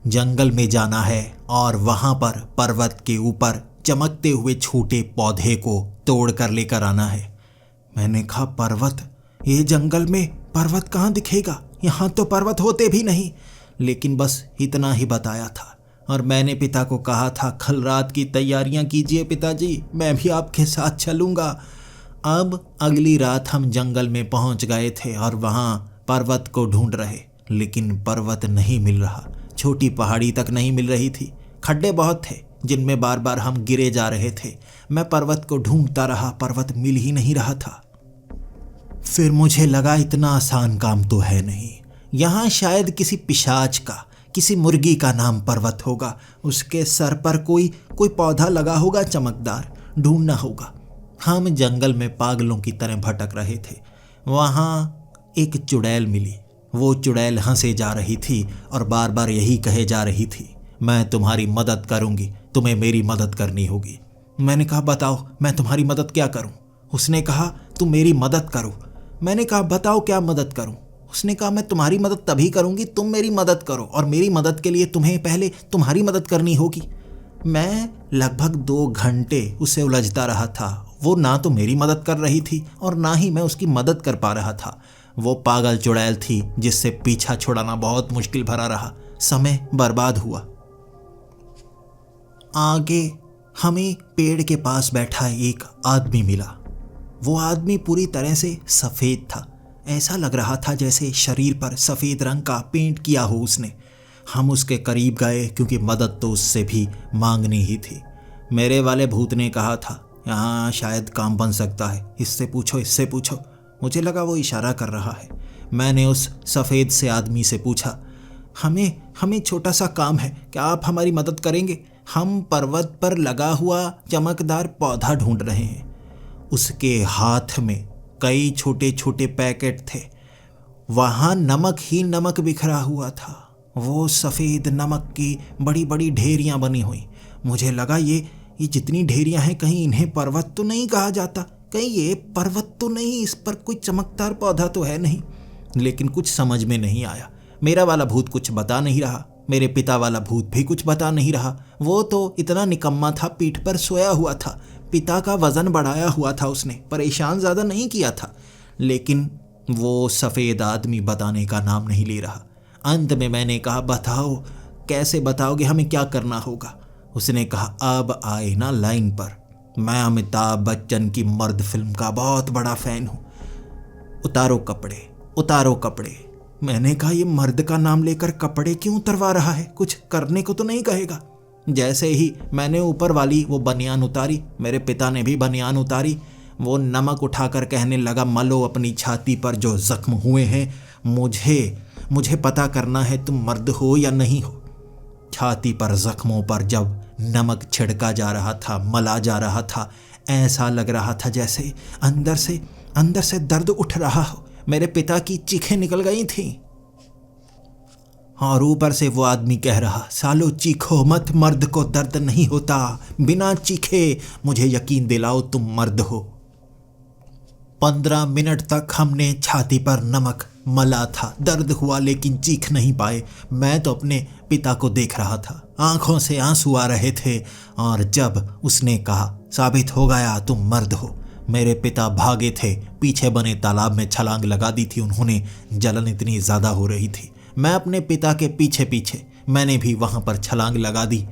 जंगल में जाना है और वहाँ पर पर्वत के ऊपर चमकते हुए छोटे पौधे को तोड़ कर लेकर आना है। मैंने कहा, पर्वत? ये जंगल में पर्वत कहाँ दिखेगा? यहाँ तो पर्वत होते भी नहीं। लेकिन बस इतना ही बताया था और मैंने पिता को कहा था, कल रात की तैयारियां कीजिए पिताजी, मैं भी आपके साथ चलूँगा। अब अगली रात हम जंगल में पहुँच गए थे और वहाँ पर्वत को ढूंढ रहे, लेकिन पर्वत नहीं मिल रहा। छोटी पहाड़ी तक नहीं मिल रही थी। खड्डे बहुत थे जिनमें बार बार हम गिरे जा रहे थे। मैं पर्वत को ढूंढता रहा, पर्वत मिल ही नहीं रहा था। फिर मुझे लगा, इतना आसान काम तो है नहीं। यहाँ शायद किसी पिशाच का, किसी मुर्गी का नाम पर्वत होगा। उसके सर पर कोई पौधा लगा होगा चमकदार, ढूंढना होगा। हम जंगल में पागलों की तरह भटक रहे थे। वहाँ एक चुड़ैल मिली। वो चुड़ैल हंसे जा रही थी और बार बार यही कहे जा रही थी, मैं तुम्हारी मदद करूँगी, तुम्हें मेरी मदद करनी होगी। मैंने कहा, बताओ मैं तुम्हारी मदद क्या करूँ? उसने कहा, तुम मेरी मदद करो। मैंने कहा, बताओ क्या मदद करूँ? उसने कहा, मैं तुम्हारी मदद तभी करूँगी, तुम मेरी मदद करो, और मेरी मदद के लिए तुम्हें पहले तुम्हारी मदद करनी होगी। मैं लगभग 2 घंटे उसे उलझता रहा था। वो ना तो मेरी मदद कर रही थी और ना ही मैं उसकी मदद कर पा रहा था। वो पागल चुड़ैल थी जिससे पीछा छुड़ाना बहुत मुश्किल भरा रहा। समय बर्बाद हुआ। आगे हमें पेड़ के पास बैठा एक आदमी मिला। वो आदमी पूरी तरह से सफ़ेद था। ऐसा लग रहा था जैसे शरीर पर सफ़ेद रंग का पेंट किया हो उसने। हम उसके करीब गए क्योंकि मदद तो उससे भी मांगनी ही थी। मेरे वाले भूत ने कहा था, यहाँ शायद काम बन सकता है, इससे पूछो। मुझे लगा वो इशारा कर रहा है। मैंने उस सफ़ेद से आदमी से पूछा, हमें छोटा सा काम है, क्या आप हमारी मदद करेंगे? हम पर्वत पर लगा हुआ चमकदार पौधा ढूंढ रहे हैं। उसके हाथ में कई छोटे छोटे पैकेट थे। वहाँ नमक ही नमक बिखरा हुआ था। वो सफ़ेद नमक की बड़ी बड़ी ढेरियाँ बनी हुई। मुझे लगा ये जितनी ढेरियाँ हैं, कहीं इन्हें पर्वत तो नहीं कहा जाता? कहीं ये पर्वत तो नहीं, इस पर कोई चमकदार पौधा तो है नहीं। लेकिन कुछ समझ में नहीं आया। मेरा वाला भूत कुछ बता नहीं रहा, मेरे पिता वाला भूत भी कुछ बता नहीं रहा। वो तो इतना निकम्मा था, पीठ पर सोया हुआ था। पिता का वज़न बढ़ाया हुआ था उसने, परेशान ज़्यादा नहीं किया था। लेकिन वो सफ़ेद आदमी बताने का नाम नहीं ले रहा। अंत में मैंने कहा, बताओ, कैसे बताओगे, हमें क्या करना होगा? उसने कहा, अब आए ना लाइन पर। मैं अमिताभ बच्चन की मर्द फिल्म का बहुत बड़ा फ़ैन हूँ। उतारो कपड़े। मैंने कहा, ये मर्द का नाम लेकर कपड़े क्यों उतरवा रहा है? कुछ करने को तो नहीं कहेगा? जैसे ही मैंने ऊपर वाली वो बनियान उतारी, मेरे पिता ने भी बनियान उतारी। वो नमक उठाकर कहने लगा, मलो अपनी छाती पर जो जख्म हुए हैं, मुझे पता करना है तुम मर्द हो या नहीं हो। छाती पर जख्मों पर जब नमक छिड़का जा रहा था, मला जा रहा था, ऐसा लग रहा था जैसे अंदर से दर्द उठ रहा हो। मेरे पिता की चीखें निकल गई थीं। और ऊपर से वो आदमी कह रहा, सालो चीखो मत, मर्द को दर्द नहीं होता, बिना चीखे मुझे यकीन दिलाओ तुम मर्द हो। 15 मिनट तक हमने छाती पर नमक मला था, दर्द हुआ लेकिन चीख नहीं पाए। मैं तो अपने पिता को देख रहा था, आंखों से आंसू आ रहे थे। और जब उसने कहा, साबित हो गया तुम मर्द हो, मेरे पिता भागे थे, पीछे बने तालाब में छलांग लगा दी थी उन्होंने। जलन इतनी ज़्यादा हो रही थी, मैं अपने पिता के पीछे पीछे मैंने भी वहाँ पर छलांग लगा दी।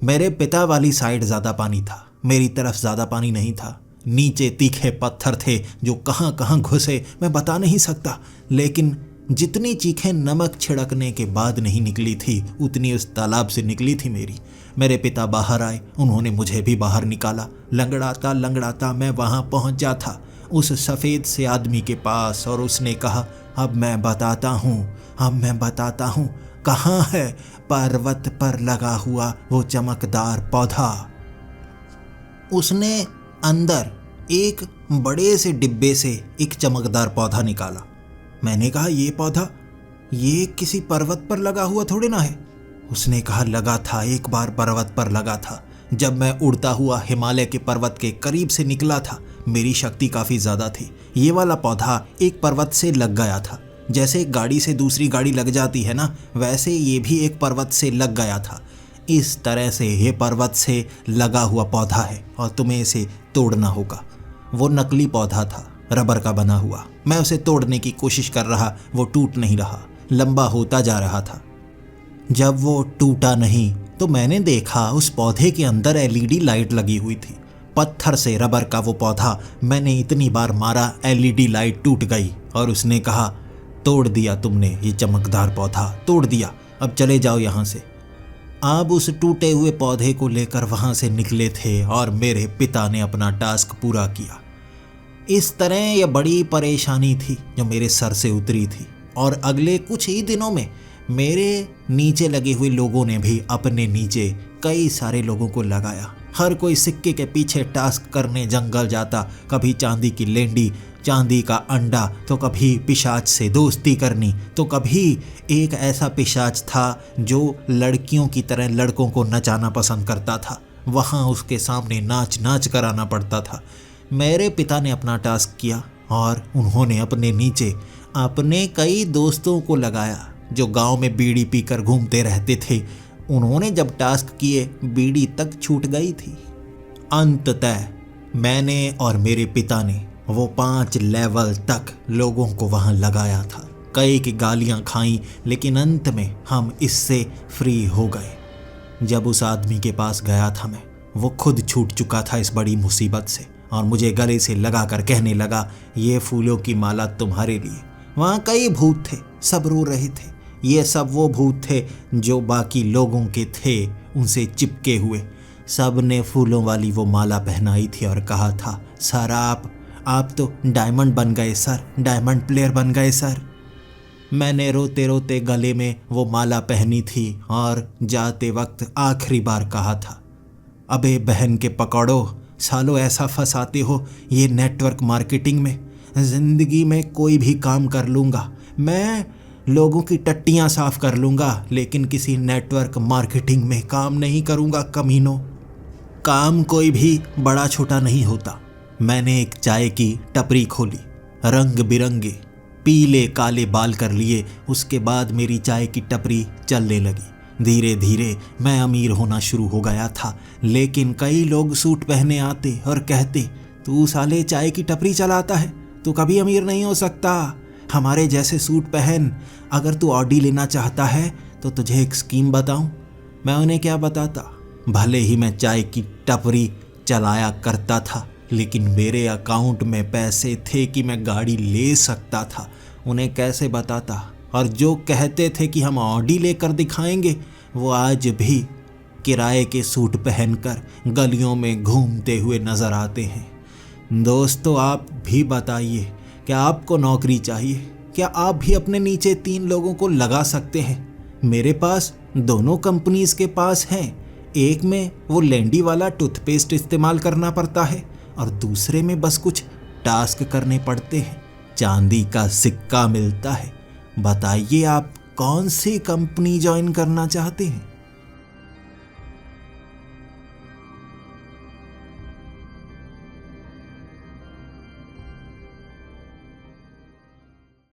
मेरे पिता वाली साइड ज़्यादा पानी था, मेरी तरफ ज़्यादा पानी नहीं था। नीचे तीखे पत्थर थे जो कहाँ कहाँ घुसे मैं बता नहीं सकता, लेकिन जितनी चीखें नमक छिड़कने के बाद नहीं निकली थी उतनी उस तालाब से निकली थी मेरी। मेरे पिता बाहर आए, उन्होंने मुझे भी बाहर निकाला। लंगड़ाता लंगड़ाता मैं वहाँ पहुँचा था उस सफ़ेद से आदमी के पास, और उसने कहा, अब मैं बताता हूँ कहाँ है पर्वत पर लगा हुआ वो चमकदार पौधा। उसने अंदर एक बड़े से डिब्बे से एक चमकदार पौधा निकाला। मैंने कहा, ये पौधा ये किसी पर्वत पर लगा हुआ थोड़ी ना है। उसने कहा, लगा था, एक बार पर्वत पर लगा था, जब मैं उड़ता हुआ हिमालय के पर्वत के करीब से निकला था। मेरी शक्ति काफ़ी ज़्यादा थी। ये वाला पौधा एक पर्वत से लग गया था, जैसे एक गाड़ी से दूसरी गाड़ी लग जाती है ना, वैसे ये भी एक पर्वत से लग गया था। इस तरह से ये पर्वत से लगा हुआ पौधा है और तुम्हें इसे तोड़ना होगा। वो नकली पौधा था, रबर का बना हुआ। मैं उसे तोड़ने की कोशिश कर रहा, वो टूट नहीं रहा, लंबा होता जा रहा था। जब वो टूटा नहीं तो मैंने देखा उस पौधे के अंदर एलईडी लाइट लगी हुई थी। पत्थर से रबर का वो पौधा मैंने इतनी बार मारा, एलईडी लाइट टूट गई। और उसने कहा, तोड़ दिया तुमने ये चमकदार पौधा, तोड़ दिया, अब चले जाओ यहाँ से। आप उस टूटे हुए पौधे को लेकर वहाँ से निकले थे और मेरे पिता ने अपना टास्क पूरा किया। इस तरह यह बड़ी परेशानी थी जो मेरे सर से उतरी थी। और अगले कुछ ही दिनों में मेरे नीचे लगे हुए लोगों ने भी अपने नीचे कई सारे लोगों को लगाया। हर कोई सिक्के के पीछे टास्क करने जंगल जाता, कभी चांदी की लेंडी, चांदी का अंडा, तो कभी पिशाच से दोस्ती करनी, तो कभी एक ऐसा पिशाच था जो लड़कियों की तरह लड़कों को नचाना पसंद करता था, वहाँ उसके सामने नाच कराना पड़ता था। मेरे पिता ने अपना टास्क किया और उन्होंने अपने नीचे अपने कई दोस्तों को लगाया जो गांव में बीड़ी पीकर घूमते रहते थे। उन्होंने जब टास्क किए, बीड़ी तक छूट गई थी। अंततः मैंने और मेरे पिता ने वो 5 लेवल तक लोगों को वहाँ लगाया था। कई की गालियाँ खाई, लेकिन अंत में हम इससे फ्री हो गए। जब उस आदमी के पास गया था मैं, वो खुद छूट चुका था इस बड़ी मुसीबत से, और मुझे गले से लगा कर कहने लगा, ये फूलों की माला तुम्हारे लिए। वहाँ कई भूत थे, सब रो रहे थे। ये सब वो भूत थे जो बाकी लोगों के थे, उनसे चिपके हुए। सब ने फूलों वाली वो माला पहनाई थी और कहा था, सर आप तो डायमंड बन गए सर, डायमंड प्लेयर बन गए सर। मैंने रोते रोते गले में वो माला पहनी थी और जाते वक्त आखिरी बार कहा था, अबे बहन के पकौड़ो, सालों ऐसा फंसाते हो ये नेटवर्क मार्केटिंग में। ज़िंदगी में कोई भी काम कर लूँगा, मैं लोगों की टट्टियाँ साफ कर लूँगा, लेकिन किसी नेटवर्क मार्केटिंग में काम नहीं करूँगा कमीनों। काम कोई भी बड़ा छोटा नहीं होता। मैंने एक चाय की टपरी खोली, रंग बिरंगे पीले काले बाल कर लिए। उसके बाद मेरी चाय की टपरी चलने लगी। धीरे धीरे मैं अमीर होना शुरू हो गया था, लेकिन कई लोग सूट पहने आते और कहते, तू साले चाय की टपरी चलाता है, तू कभी अमीर नहीं हो सकता, हमारे जैसे सूट पहन। अगर तू ऑडी लेना चाहता है तो तुझे एक स्कीम बताऊं। मैं उन्हें क्या बताता। भले ही मैं चाय की टपरी चलाया करता था, लेकिन मेरे अकाउंट में पैसे थे कि मैं गाड़ी ले सकता था। उन्हें कैसे बताता। और जो कहते थे कि हम ऑडी लेकर दिखाएंगे, वो आज भी किराए के सूट पहनकर गलियों में घूमते हुए नजर आते हैं। दोस्तों, आप भी बताइए, क्या आपको नौकरी चाहिए? क्या आप भी अपने नीचे 3 लोगों को लगा सकते हैं? मेरे पास दोनों कंपनीज के पास हैं। एक में वो लेंडी वाला टूथपेस्ट इस्तेमाल करना पड़ता है और दूसरे में बस कुछ टास्क करने पड़ते हैं, चांदी का सिक्का मिलता है। बताइए, आप कौन सी कंपनी ज्वाइन करना चाहते हैं?